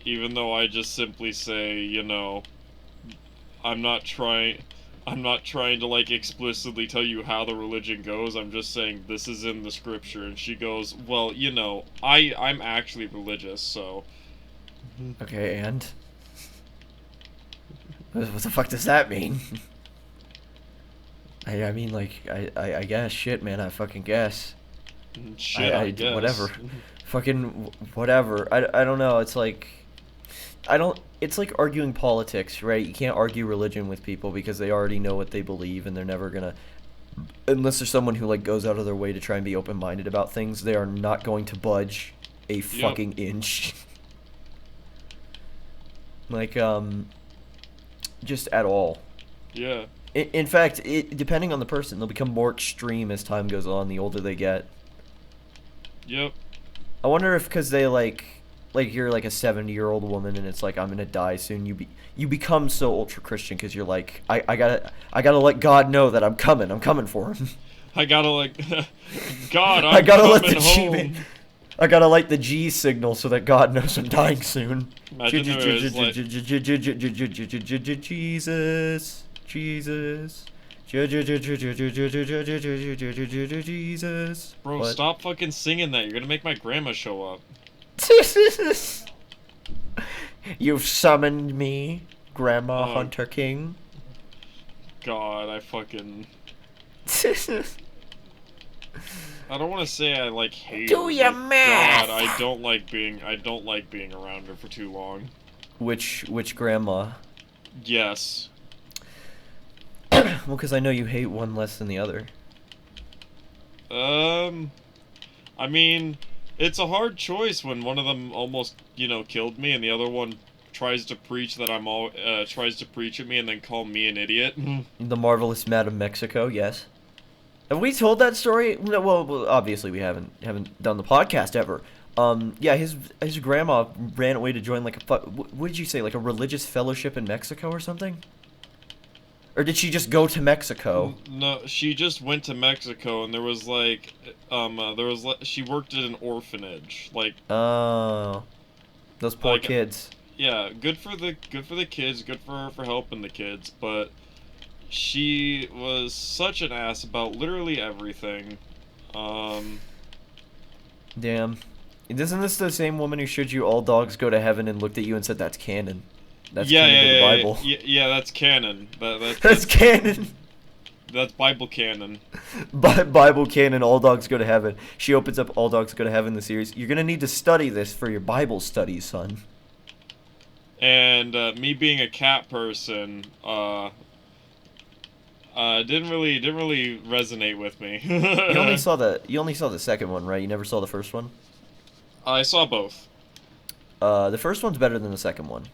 Even though I just simply say, you know, I'm not trying to, like, explicitly tell you how the religion goes. I'm just saying this is in the scripture. And she goes, well, you know, I'm actually religious, so... Okay, and? What the fuck does that mean? I mean, like, I guess. Shit, man, I fucking guess. Shit, I guess. Whatever. Fucking whatever. I don't know. It's like... It's like arguing politics, right? You can't argue religion with people because they already know what they believe and they're never gonna Unless there's someone who, like, goes out of their way to try and be open-minded about things, they are not going to budge a fucking inch. Like, just at all. Yeah. In fact, depending on the person, they'll become more extreme as time goes on, the older they get. Yep. I wonder if because they, like you're, like, a 70-year-old woman and it's like, I'm gonna die soon, you become so ultra-Christian because you're like, I gotta let God know that I'm coming for him. I gotta, like, God, I gotta let the home. I gotta light the G signal so that God knows I'm dying soon. Imagine there was, like... Jesus. Jesus. Bro, What? stop fucking singing that. You're gonna make my grandma show up. You've summoned me, Grandma Oh. Hunter King. God, I fucking... I don't want to say I, like, hate Do her, your but math! God, I don't like being around her for too long. Which grandma? Yes. Well, because I know you hate one less than the other. I mean, it's a hard choice when one of them almost, killed me, and the other one tries to preach that tries to preach at me and then call me an idiot. The Marvelous Madam Mexico, yes. Have we told that story? No, well, obviously we haven't done the podcast ever. Yeah, his grandma ran away to join, like, what did you say, like a religious fellowship in Mexico or something? Or did she just go to Mexico? No, she just went to Mexico, and there was she worked at an orphanage, like. Oh, those poor like, kids. Yeah, good for the kids, good for her for helping the kids, but she was such an ass about literally everything. Damn. Isn't this the same woman who showed you all dogs go to heaven and looked at you and said that's canon? That's canon to the Bible. Yeah, that's canon. That's canon. That's Bible canon. Bible canon, all dogs go to heaven. She opens up All Dogs Go to Heaven, the series. You're gonna need to study this for your Bible studies, son. And me being a cat person, didn't really resonate with me. You only saw the second one, right? You never saw the first one? I saw both. The first one's better than the second one.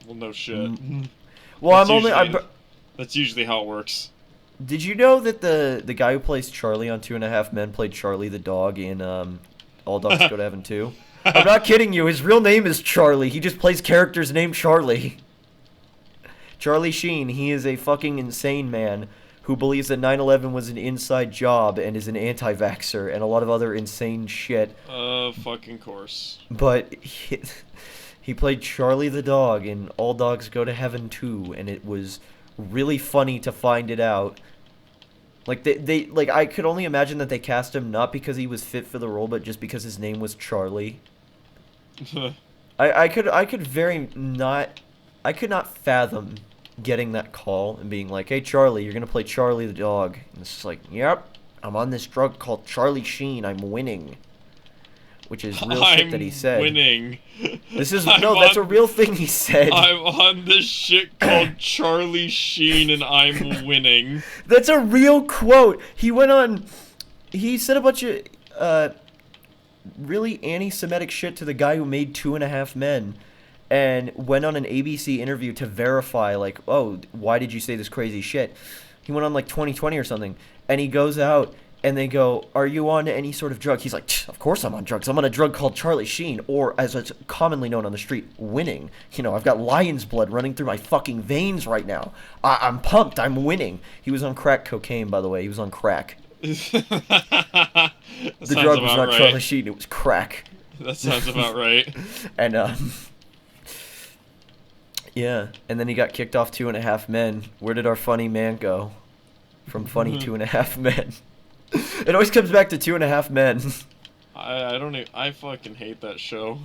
Well, no shit. Well, That's usually how it works. Did you know that the guy who plays Charlie on 2.5 Men played Charlie the dog in All Dogs Go to Heaven 2? I'm not kidding you. His real name is Charlie. He just plays characters named Charlie. Charlie Sheen. He is a fucking insane man who believes that 9/11 was an inside job and is an anti-vaxxer and a lot of other insane shit. Fucking course. But he played Charlie the dog in All Dogs Go to Heaven 2, and it was really funny to find it out. Like they I could only imagine that they cast him not because he was fit for the role, but just because his name was Charlie. I could not fathom getting that call and being like, "Hey Charlie, you're gonna play Charlie the dog." And it's just like, "Yep, I'm on this drug called Charlie Sheen. I'm winning." Which is real shit that he said. Winning. This is that's a real thing he said. I'm on this shit called Charlie Sheen and I'm winning. That's a real quote. He went on. He said a bunch of really anti-Semitic shit to the guy who made 2.5 Men, and went on an ABC interview to verify, like, oh, why did you say this crazy shit? He went on like 2020 or something, and he goes out. And they go, "Are you on any sort of drug?" He's like, "Of course I'm on drugs. I'm on a drug called Charlie Sheen, or as it's commonly known on the street, winning. I've got lion's blood running through my fucking veins right now. I'm pumped. I'm winning." He was on crack cocaine, by the way. He was on crack. The drug was not right. Charlie Sheen. It was crack. That sounds about right. And yeah. And then he got kicked off 2.5 Men. Where did our funny man go? From funny 2.5 Men. It always comes back to 2.5 Men. I fucking hate that show.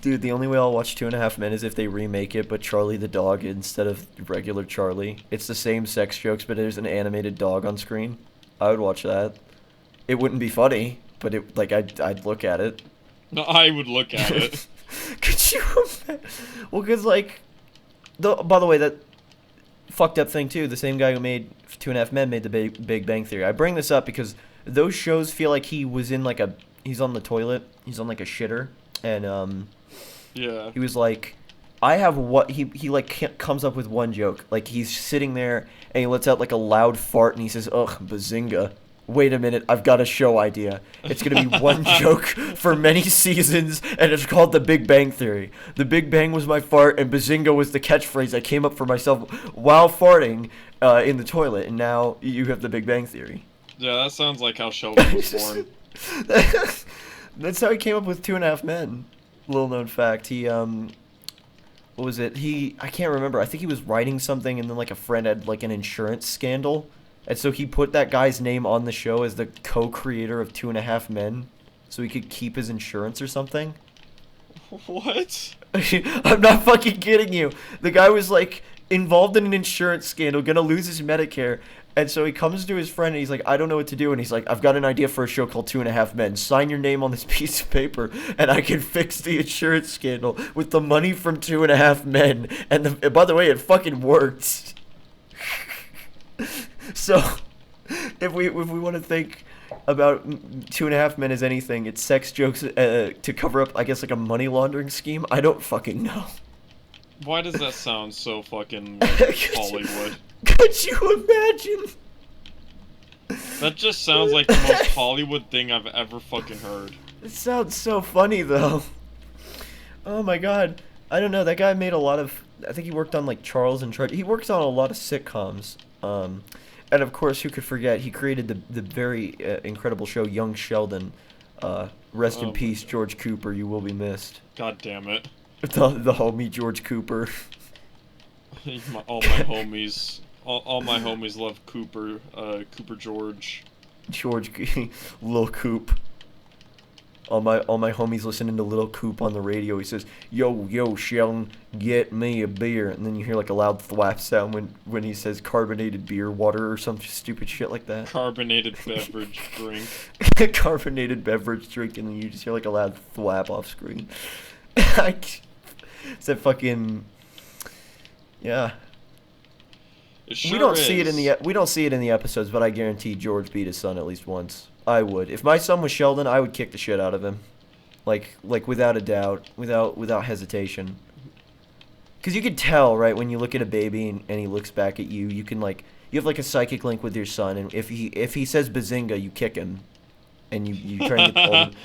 Dude, the only way I'll watch 2.5 Men is if they remake it, but Charlie the dog instead of regular Charlie. It's the same sex jokes, but there's an animated dog on screen. I would watch that. It wouldn't be funny, but I'd look at it. No, I would look at it. Could you imagine? Well, because, like, by the way, that fucked up thing too. The same guy who made Two and a Half Men made the Big Bang Theory. I bring this up because those shows feel like he was in like he's on the toilet. He's on like a shitter, and Yeah. he was like, I have what he like comes up with one joke. Like he's sitting there and he lets out like a loud fart and he says, "Ugh, bazinga." Wait a minute, I've got a show idea. It's going to be one joke for many seasons, and it's called The Big Bang Theory. The Big Bang was my fart, and bazinga was the catchphrase I came up for myself while farting in the toilet, and now you have The Big Bang Theory. Yeah, that sounds like how Sheldon was born. That's how he came up with Two and a Half Men. Little known fact. He, what was it? I can't remember. I think he was writing something, and then like a friend had like an insurance scandal. And so he put that guy's name on the show as the co-creator of Two and a Half Men, so he could keep his insurance or something. What? I'm not fucking kidding you. The guy was like involved in an insurance scandal, gonna lose his Medicare, and so he comes to his friend and he's like, I don't know what to do, and he's like, I've got an idea for a show called Two and a Half Men. Sign your name on this piece of paper, and I can fix the insurance scandal with the money from Two and a Half Men. And by the way, it fucking worked. So, if we want to think about Two and a Half Men as anything, it's sex jokes to cover up, I guess, like a money laundering scheme. I don't fucking know. Why does that sound so fucking like Hollywood? Could you imagine? That just sounds like the most Hollywood thing I've ever fucking heard. It sounds so funny though. Oh my god. I don't know. That guy made a lot of. I think he worked on like Charles and Charlie. He worked on a lot of sitcoms. And of course, who could forget? He created the very incredible show Young Sheldon. Rest in peace, George Cooper. You will be missed. God damn it. The homie George Cooper. All my homies. All my homies love Cooper. Cooper George. Lil Coop. All my homies listening to Lil Coop on the radio. He says, "Yo, Sheldon, get me a beer," and then you hear like a loud thwap sound when he says carbonated beer, water, or some stupid shit like that. Carbonated beverage drink. Carbonated beverage drink, and then you just hear like a loud thwap off screen. It's that fucking yeah. It sure we don't is. see it in the episodes, but I guarantee George beat his son at least once. I would. If my son was Sheldon, I would kick the shit out of him. Like without a doubt, without hesitation. Cuz you could tell, right, when you look at a baby and he looks back at you, you can like you have like a psychic link with your son, and if he says bazinga, you kick him. And you try and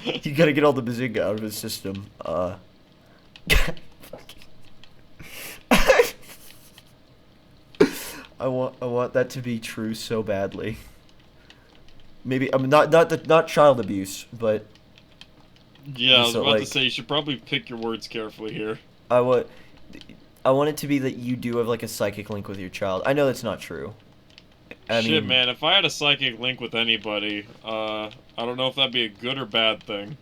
get you got to get all the bazinga out of his system. I want that to be true so badly. Maybe I mean not child abuse, but yeah, I was so, about to like, say you should probably pick your words carefully here. I want it to be that you do have like a psychic link with your child. I know that's not true. I Shit, mean, man, if I had a psychic link with anybody, I don't know if that'd be a good or bad thing.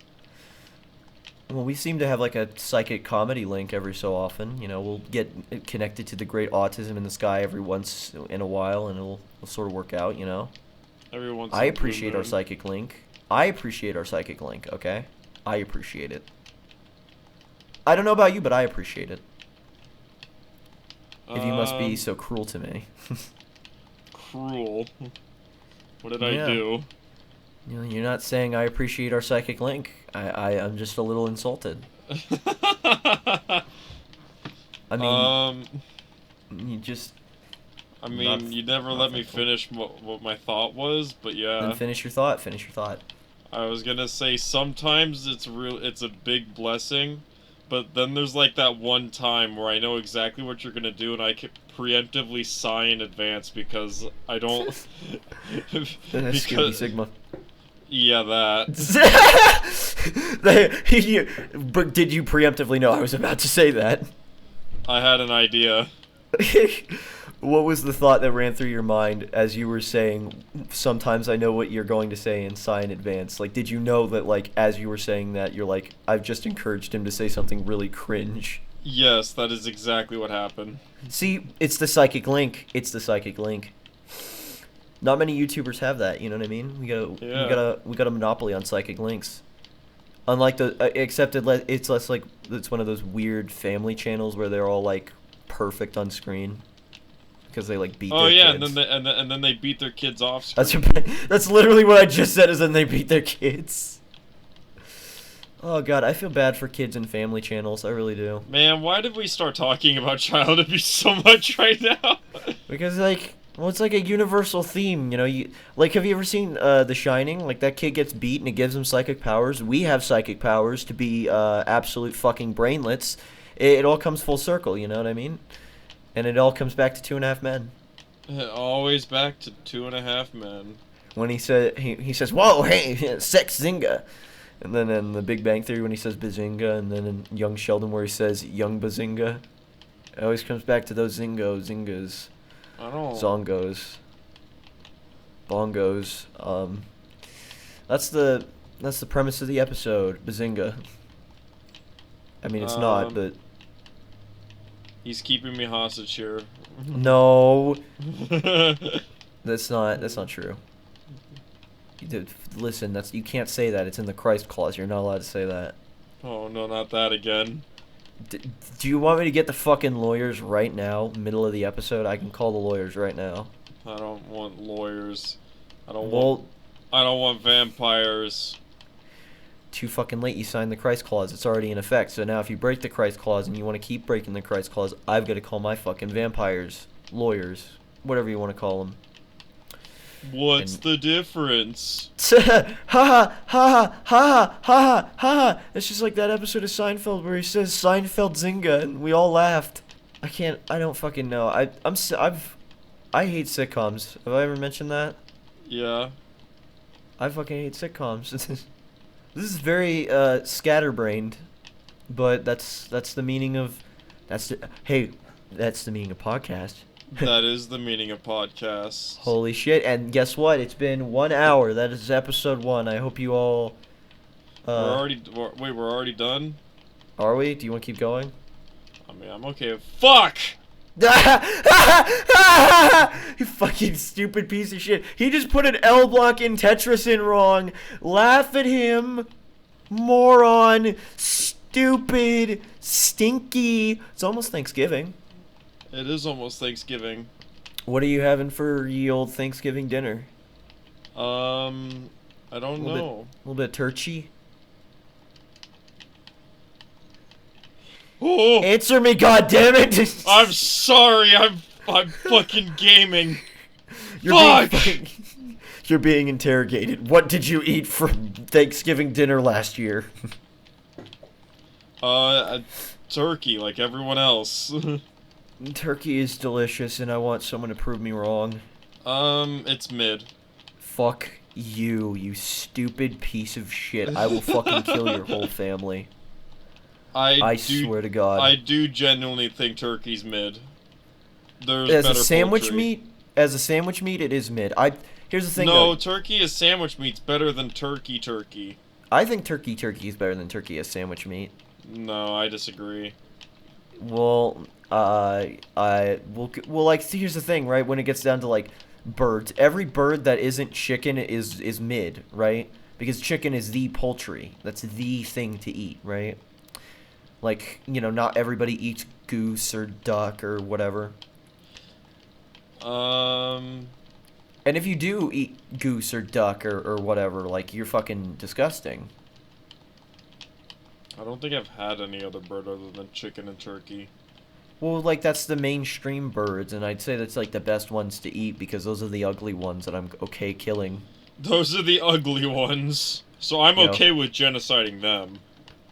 well, we seem to have like a psychic comedy link every so often. You know, we'll get connected to the great autism in the sky every once in a while, and it'll sort of work out. You know. Every once I in a blue appreciate our moon. psychic link. I appreciate our psychic link, okay? I appreciate it. I don't know about you, but I appreciate it. If you must be so cruel to me. Cruel. What did Yeah. I do? You know, you're not saying I appreciate our psychic link. I'm just a little insulted. I mean, you just... I mean, Not- you never not let me thankful. finish what my thought was, but yeah. Then finish your thought. I was gonna say sometimes it's a big blessing, but then there's like that one time where I know exactly what you're gonna do and I can preemptively sigh in advance because I don't. Scooby Sigma. Yeah, that. But did you preemptively know I was about to say that? I had an idea. What was the thought that ran through your mind as you were saying, sometimes I know what you're going to say and sigh in advance? Like, did you know that, like, as you were saying that, you're like, I've just encouraged him to say something really cringe? Yes, that is exactly what happened. See, it's the psychic link. Not many YouTubers have that, you know what I mean? We got a monopoly on psychic links. Unlike except it's less like, it's one of those weird family channels where they're all, like, perfect on screen. because they like beat. Oh their yeah, kids. and then they beat their kids off That's screen. that's literally what I just said. Is then they beat their kids. Oh god, I feel bad for kids and family channels. I really do. Man, why did we start talking about child abuse so much right now? Because like, well, it's like a universal theme, you know. Have you ever seen The Shining? Like that kid gets beat and it gives him psychic powers. We have psychic powers to be absolute fucking brainlets. It all comes full circle, you know what I mean? And it all comes back to 2.5 Men. Always back to 2.5 Men. When he says, "Whoa, hey, sex zinga," and then in The Big Bang Theory when he says bazinga, and then in Young Sheldon where he says young bazinga, it always comes back to those zingas, I don't. zongos, bongos. That's the premise of the episode, bazinga. I mean, it's not, but He's keeping me hostage here. no, that's not true. Dude, listen, you can't say that. It's in the Christ clause. You're not allowed to say that. Oh no, not that again. Do you want me to get the fucking lawyers right now, middle of the episode? I can call the lawyers right now. I don't want lawyers. I don't Well, want vampires. too fucking late. You signed the Christ clause. It's already in effect. So now if you break the Christ clause and you want to keep breaking the Christ clause, I've got to call my fucking vampires, lawyers, whatever you want to call them. What's the difference? Ha ha ha ha ha ha ha. It's just like that episode of Seinfeld where he says Seinfeld Zinga and we all laughed. I don't fucking know. I hate sitcoms. Have I ever mentioned that? Yeah. I fucking hate sitcoms. This is very scatterbrained, but that's the meaning of that's the meaning of podcast. That is the meaning of podcasts. Holy shit! And guess what? It's been 1 hour. That is episode 1. I hope you all. We're already done? Are we? Do you want to keep going? I mean, I'm okay. Fuck! You fucking stupid piece of shit. He just put an L block in Tetris in wrong. Laugh at him. Moron. Stupid. Stinky. It's almost Thanksgiving. It is almost Thanksgiving. What are you having for ye old Thanksgiving dinner? I don't know. A little bit of turkey. Oh! Answer me, goddammit! I'm sorry, I'm fucking gaming. You're Fuck! You're being interrogated. What did you eat for Thanksgiving dinner last year? Turkey, like everyone else. Turkey is delicious, and I want someone to prove me wrong. It's mid. Fuck you, you stupid piece of shit. I will fucking kill your whole family. I swear to God. I do genuinely think turkey's mid. There's As better a sandwich poultry. meat, it is mid. Here's the thing. No, though. turkey as sandwich meat's better than turkey. I think turkey is better than turkey as sandwich meat. No, I disagree. Well, here's the thing, right? When it gets down to like birds, every bird that isn't chicken is mid, right? Because chicken is the poultry. That's the thing to eat, right? Like, you know, not everybody eats goose or duck or whatever. And if you do eat goose or duck or whatever, like, you're fucking disgusting. I don't think I've had any other bird other than chicken and turkey. Well, like, that's the mainstream birds, and I'd say that's, like, the best ones to eat because those are the ugly ones that I'm okay killing. Those are the ugly ones. So I'm okay with genociding them.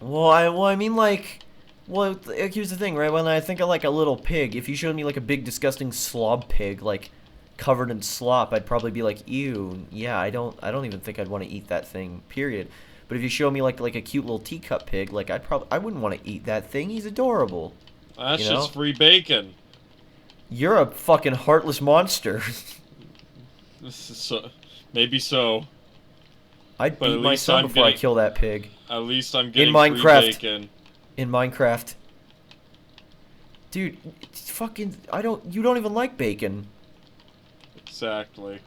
Well, I mean, like, here's the thing, right? When I think of, like, a little pig, if you showed me, like, a big, disgusting slob pig, like, covered in slop, I'd probably be like, ew, yeah, I don't even think I'd want to eat that thing, period. But if you show me, like a cute little teacup pig, like, I wouldn't want to eat that thing. He's adorable. That's just free bacon. You're a fucking heartless monster. This is maybe so. I'd beat my son before I kill that pig. At least I'm getting free bacon. In Minecraft. Dude, it's fucking, you don't even like bacon. Exactly.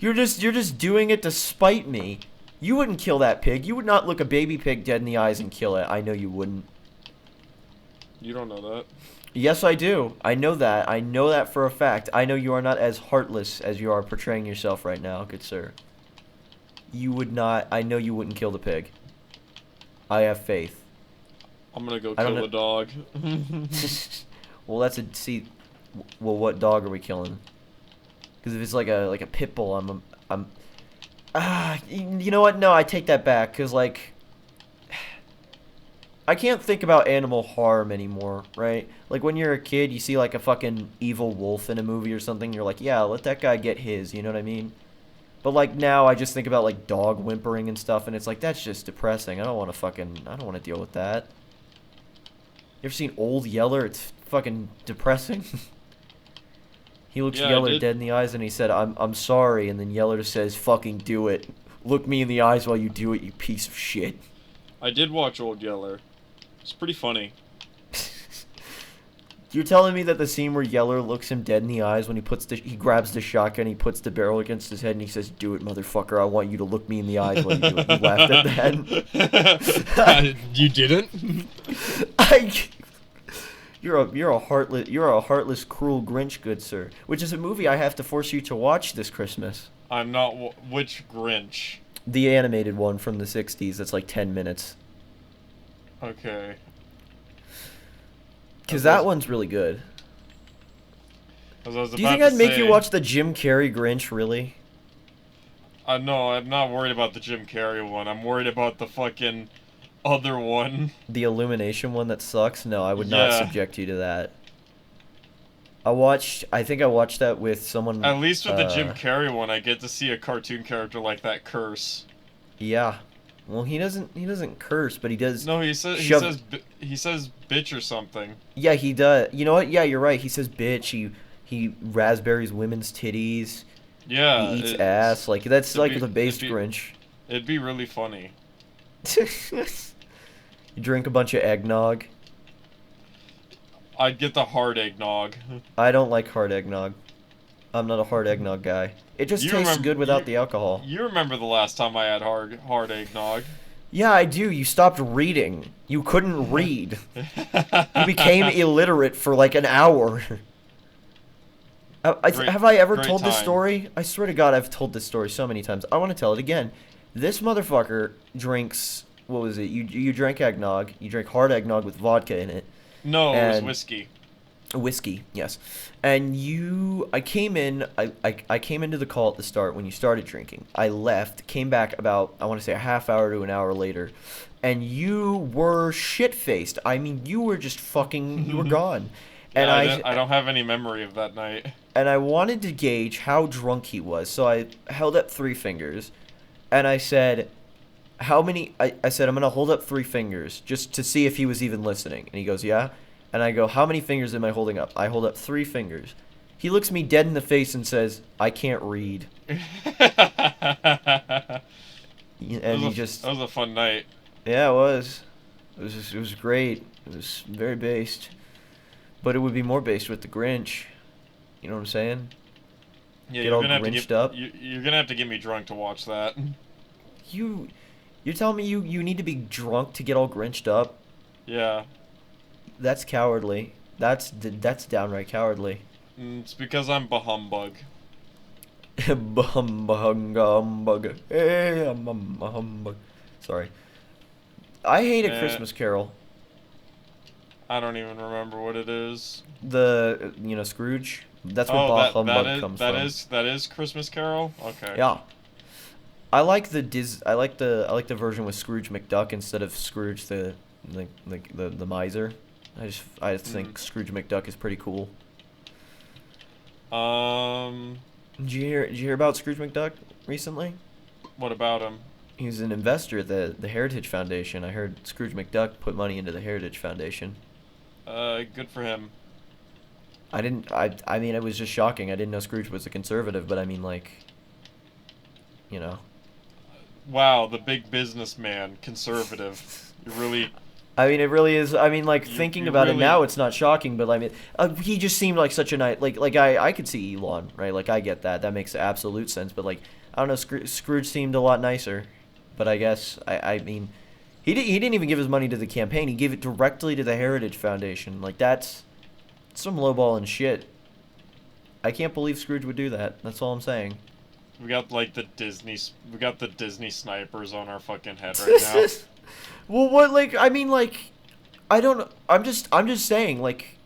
You're just doing it to spite me. You wouldn't kill that pig. You would not look a baby pig dead in the eyes and kill it. I know you wouldn't. You don't know that. Yes, I do. I know that. I know that for a fact. I know you are not as heartless as you are portraying yourself right now, good sir. You would not. I know you wouldn't kill the pig. I have faith. I'm gonna go I don't kill know. a dog. Well, that's a see. Well, what dog are we killing? Because if it's like a pit bull, I'm. You know what? No, I take that back. Cause like, I can't think about animal harm anymore, right? Like when you're a kid, you see like a fucking evil wolf in a movie or something. You're like, yeah, let that guy get his. You know what I mean? But like now, I just think about like dog whimpering and stuff, and it's like that's just depressing. I don't want to deal with that. You ever seen Old Yeller? It's fucking depressing. He looks Yeah, I Yeller did. dead in the eyes and he said, I'm sorry. And then Yeller says, fucking do it. Look me in the eyes while you do it, you piece of shit. I did watch Old Yeller. It's pretty funny. You're telling me that the scene where Yeller looks him dead in the eyes when he grabs the shotgun, he puts the barrel against his head and he says, do it, motherfucker. I want you to look me in the eyes while you do it. You laughed at that? You didn't? You're a heartless, cruel Grinch, good sir. Which is a movie I have to force you to watch this Christmas. I'm not. Which Grinch? The animated one from the 60s that's like 10 minutes. Okay. Because that one's really good. As I was Do you about think to I'd make you say- watch the Jim Carrey Grinch, really? No, I'm not worried about the Jim Carrey one. I'm worried about the fucking other one. The Illumination one that sucks? No, I would not Yeah. subject you to that. I think I watched that with someone... At least with the Jim Carrey one, I get to see a cartoon character like that curse. Yeah. Well, he doesn't curse, but he does... No, he says bitch or something. Yeah, he does. You know what? Yeah, you're right. He says bitch. He raspberries women's titties. Yeah. He eats ass. Like, that's it'd like be- the based it'd be- Grinch. It'd be really funny. You drink a bunch of eggnog. I'd get the hard eggnog. I don't like hard eggnog. I'm not a hard eggnog guy. It just You tastes remember- good without you- the alcohol. You remember the last time I had hard eggnog? Yeah, I do. You stopped reading. You couldn't read. You became illiterate for like an hour. Have I ever great told this time. story? I swear to God, I've told this story so many times. I want to tell it again. This motherfucker drinks. What was it? You drank eggnog. You drank hard eggnog with vodka in it. No, it was And- whiskey. Whiskey, yes. And I came into the call at the start when you started drinking. I left, came back about, I want to say a half hour to an hour later, and you were shit-faced. I mean, you were just fucking, you were gone. And Yeah, I don't have any memory of that night. and I wanted to gauge how drunk he was, so I held up 3 fingers, and I said, how many, I said, I'm going to hold up 3 fingers, just to see if he was even listening. And he goes, yeah. And I go, how many fingers am I holding up? I hold up 3 fingers. He looks me dead in the face and says, I can't read. And he just... That was a fun night. Yeah, it was. It was great. It was very based. But it would be more based with the Grinch. You know what I'm saying? Yeah, Get all Grinched up. You're gonna have to get me drunk to watch that. You're telling me you need to be drunk to get all Grinched up? Yeah. That's cowardly. That's downright cowardly. It's because I'm humbug. Humbug. Hey, I'm a humbug. Sorry. I hate A Eh. Christmas Carol. I don't even remember what it is. Scrooge. That's where Oh, bah humbug comes from. that is Christmas Carol. Okay. Yeah. I like the version with Scrooge McDuck instead of Scrooge the miser. I just think Scrooge McDuck is pretty cool. Did you hear about Scrooge McDuck recently? What about him? He was an investor at the Heritage Foundation. I heard Scrooge McDuck put money into the Heritage Foundation. Good for him. I mean, it was just shocking. I didn't know Scrooge was a conservative, but I mean, like, you know. Wow, the big businessman, conservative. You really. I mean, it really is. I mean, like, thinking you about it really- now, it's not shocking, but I mean, he just seemed like such a nice, like I could see Elon, right? Like, I get that. That makes absolute sense, but, like, I don't know, Scrooge seemed a lot nicer. But I guess, I mean, he didn't even give his money to the campaign. He gave it directly to the Heritage Foundation. Like, that's some lowballing shit. I can't believe Scrooge would do that. That's all I'm saying. We got like the Disney snipers on our fucking head right now. Well, what, like, I mean, like, I don't, I'm just saying, like,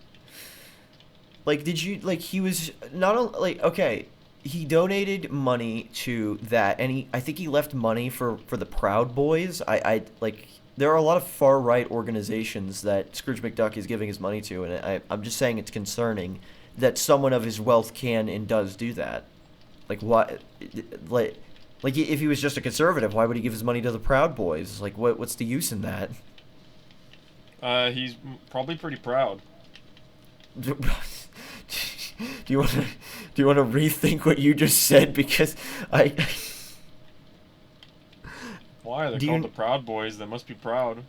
did you, like, he was not, like, okay, he donated money to that, and I think he left money for the Proud Boys. Like, there are a lot of far-right organizations that Scrooge McDuck is giving his money to, and I'm just saying it's concerning that someone of his wealth can and does do that. Like, why, like, if he was just a conservative, why would he give his money to the Proud Boys? Like, what's the use in that? He's probably pretty proud. Do you want to rethink what you just said? Because Why? They're called the Proud Boys. They must be proud.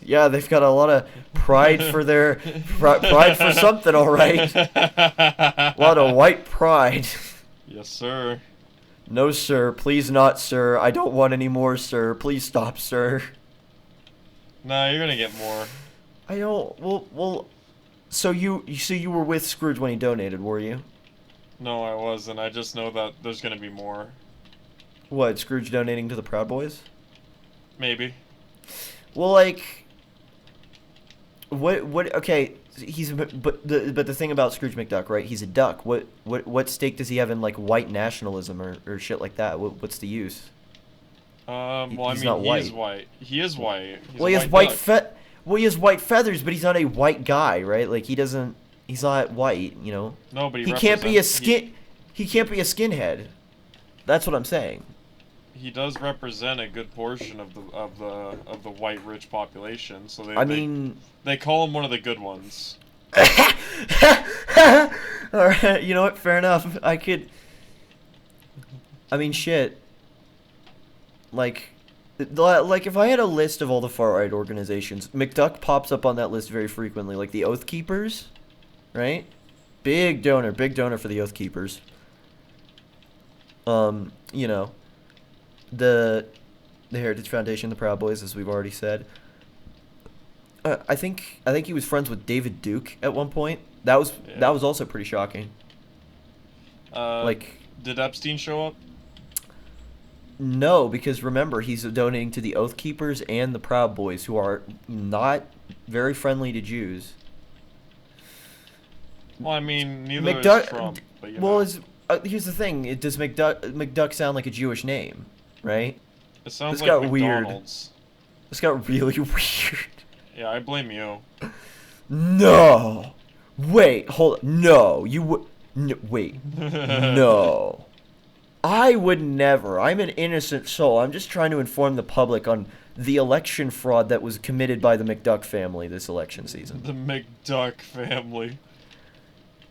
Yeah, they've got a lot of pride for their pride for something, all right. A lot of white pride. Yes, sir. No, sir. Please not, sir. I don't want any more, sir. Please stop, sir. Nah, you're gonna get more. I don't. Well. So you were with Scrooge when he donated, were you? No, I wasn't. I just know that there's gonna be more. What? Scrooge donating to the Proud Boys? Maybe. Well, like, what? Okay, but the thing about Scrooge McDuck, right? He's a duck. What stake does he have in, like, white nationalism or shit like that? What's the use? Well, He's I not mean, he white. is white. He is white. He's Well, he a has white white duck. Well, he has white feathers, but he's not a white guy, right? Like, he's not white, you know. No, but he can't be a he can't be a skinhead. That's what I'm saying. He does represent a good portion of the white rich population, so they call him one of the good ones. All right, you know what? Fair enough. I mean, shit. Like if I had a list of all the far right organizations, McDuck pops up on that list very frequently. Like the Oath Keepers, right? Big donor for the Oath Keepers. You know, the Heritage Foundation, the Proud Boys, as we've already said. I think he was friends with David Duke at one point. That was also pretty shocking. Did Epstein show up? No, because remember, he's donating to the Oath Keepers and the Proud Boys, who are not very friendly to Jews. Well, I mean, neither is Trump. But, you know. Here's the thing: does McDuck sound like a Jewish name, right? It sounds this like got McDonald's. Weird. This got really weird. Yeah, I blame you. No. Wait, hold on. No, wait. No. I would never. I'm an innocent soul. I'm just trying to inform the public on the election fraud that was committed by the McDuck family this election season. The McDuck family.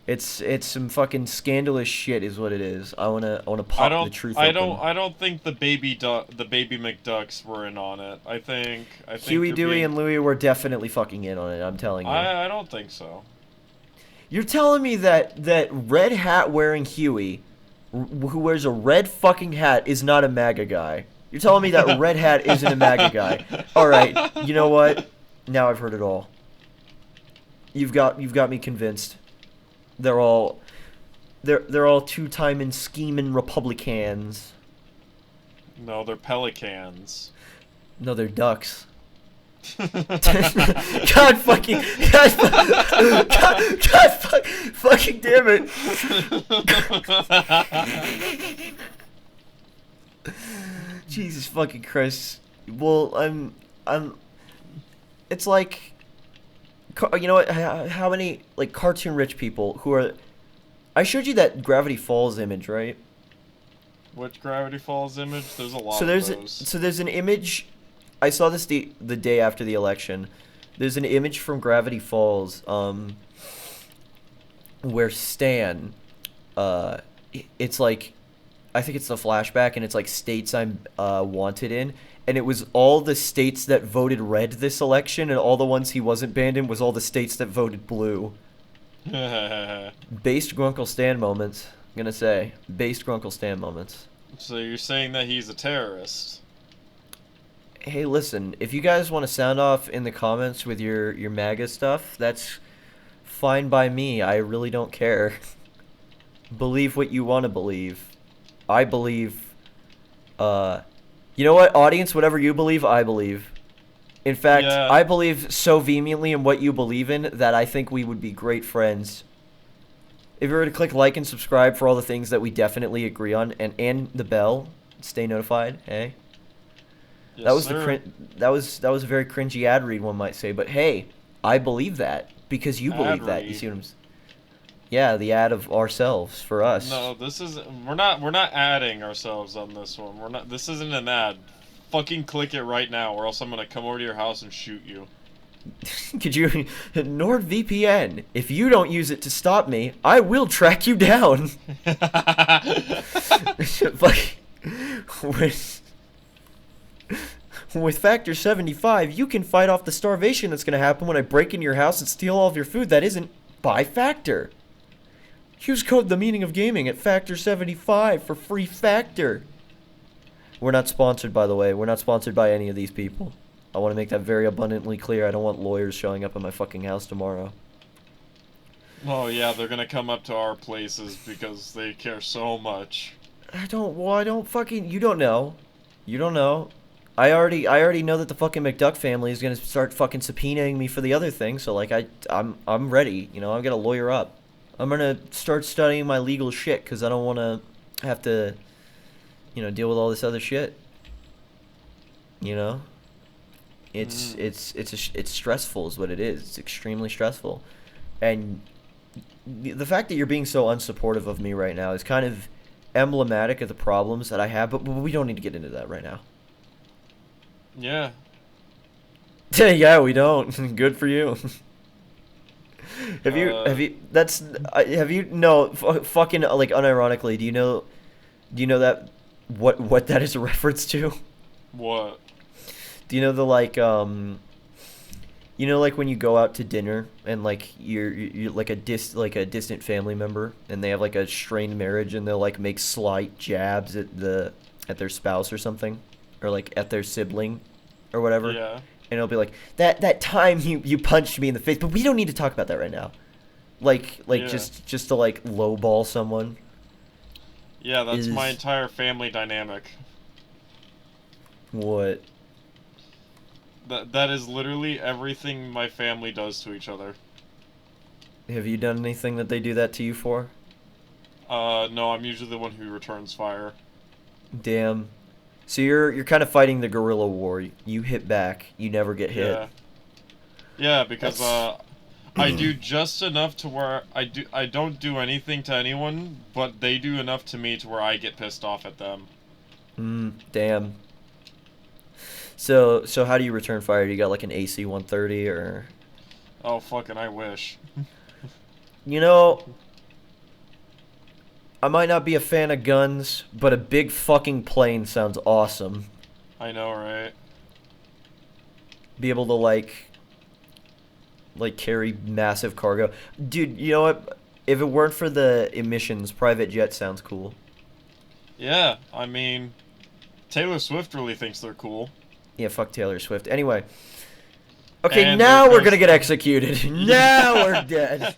It's some fucking scandalous shit, is what it is. I wanna pop the truth. I don't think the baby McDucks were in on it. I think Huey, Dewey, and Louie were definitely fucking in on it. I'm telling you. I don't think so. You're telling me that red hat wearing Huey, who wears a red fucking hat, is not a MAGA guy? You're telling me that red hat isn't a MAGA guy? All right, you know what? Now I've heard it all. You've got me convinced. They're all two-timing scheming Republicans. No, they're pelicans. No, they're ducks. God fucking damn it. Jesus fucking Christ. Well, it's like, you know what, how many, like, cartoon rich people who are, I showed you that Gravity Falls image, right? Which Gravity Falls image? There's a lot of those. So there's an image, I saw this the day after the election. There's an image from Gravity Falls, where Stan, it's like, I think it's the flashback, and it's like states I'm wanted in, and it was all the states that voted red this election, and all the ones he wasn't banned in was all the states that voted blue. Based Grunkle Stan moments, I'm gonna say. Based Grunkle Stan moments. So you're saying that he's a terrorist? Hey, listen, if you guys want to sound off in the comments with your MAGA stuff, that's fine by me. I really don't care. Believe what you want to believe. I believe, you know what, audience? Whatever you believe, I believe. In fact, Yeah. I believe so vehemently in what you believe in that I think we would be great friends. If you were to click like and subscribe for all the things that we definitely agree on, and the bell, stay notified. Hey, Yes, that was sir. that was a very cringy ad read, one might say, but hey, I believe that because you believe Ad that. You read. see what I'm? Yeah, the ad of ourselves for us. No, this is we're not adding ourselves on this one. We're not. This isn't an ad. Fucking click it right now, or else I'm gonna come over to your house and shoot you. Could you NordVPN? If you don't use it to stop me, I will track you down. Like, with Factor 75, you can fight off the starvation that's gonna happen when I break into your house and steal all of your food that isn't by Factor. Use code The Meaning of Gaming at Factor 75 for free Factor. We're not sponsored, by the way. We're not sponsored by any of these people. I want to make that very abundantly clear. I don't want lawyers showing up at my fucking house tomorrow. Oh yeah, they're gonna come up to our places because they care so much. I don't fucking, you don't know. You don't know. I already know that the fucking McDuck family is gonna start fucking subpoenaing me for the other thing, so like I'm ready, you know, I'm gonna lawyer up. I'm gonna start studying my legal shit, cause I don't wanna have to, you know, deal with all this other shit. You know? It's stressful is what it is. It's extremely stressful. And the fact that you're being so unsupportive of me right now is kind of emblematic of the problems that I have, but we don't need to get into that right now. Yeah. Yeah, we don't. Good for you. Have you no fucking like unironically, do you know that what that is a reference to? What? Do you know the like you know, like when you go out to dinner and like you're like a distant family member and they have like a strained marriage and they'll like make slight jabs at their spouse or something, or like at their sibling or whatever. Yeah. And it'll be like that time you punched me in the face, but we don't need to talk about that right now. Like Yeah. just to like lowball someone. Yeah, that's my Is- entire family dynamic. What? That is literally everything my family does to each other. Have you done anything that they do that to you for? No, I'm usually the one who returns fire. Damn. So you're kind of fighting the guerrilla war. You hit back. You never get hit. Yeah. Yeah, because That's- I do just enough to where I don't do anything to anyone, but they do enough to me to where I get pissed off at them. Damn. So how do you return fire? Do you got like an AC 130 or? Oh fucking I wish. You know, I might not be a fan of guns, but a big fucking plane sounds awesome. I know, right? Be able to like carry massive cargo. Dude, you know what? If it weren't for the emissions, private jet sounds cool. Yeah, I mean, Taylor Swift really thinks they're cool. Yeah, fuck Taylor Swift. Anyway. Okay, And now there we're goes- gonna get executed. Now we're dead.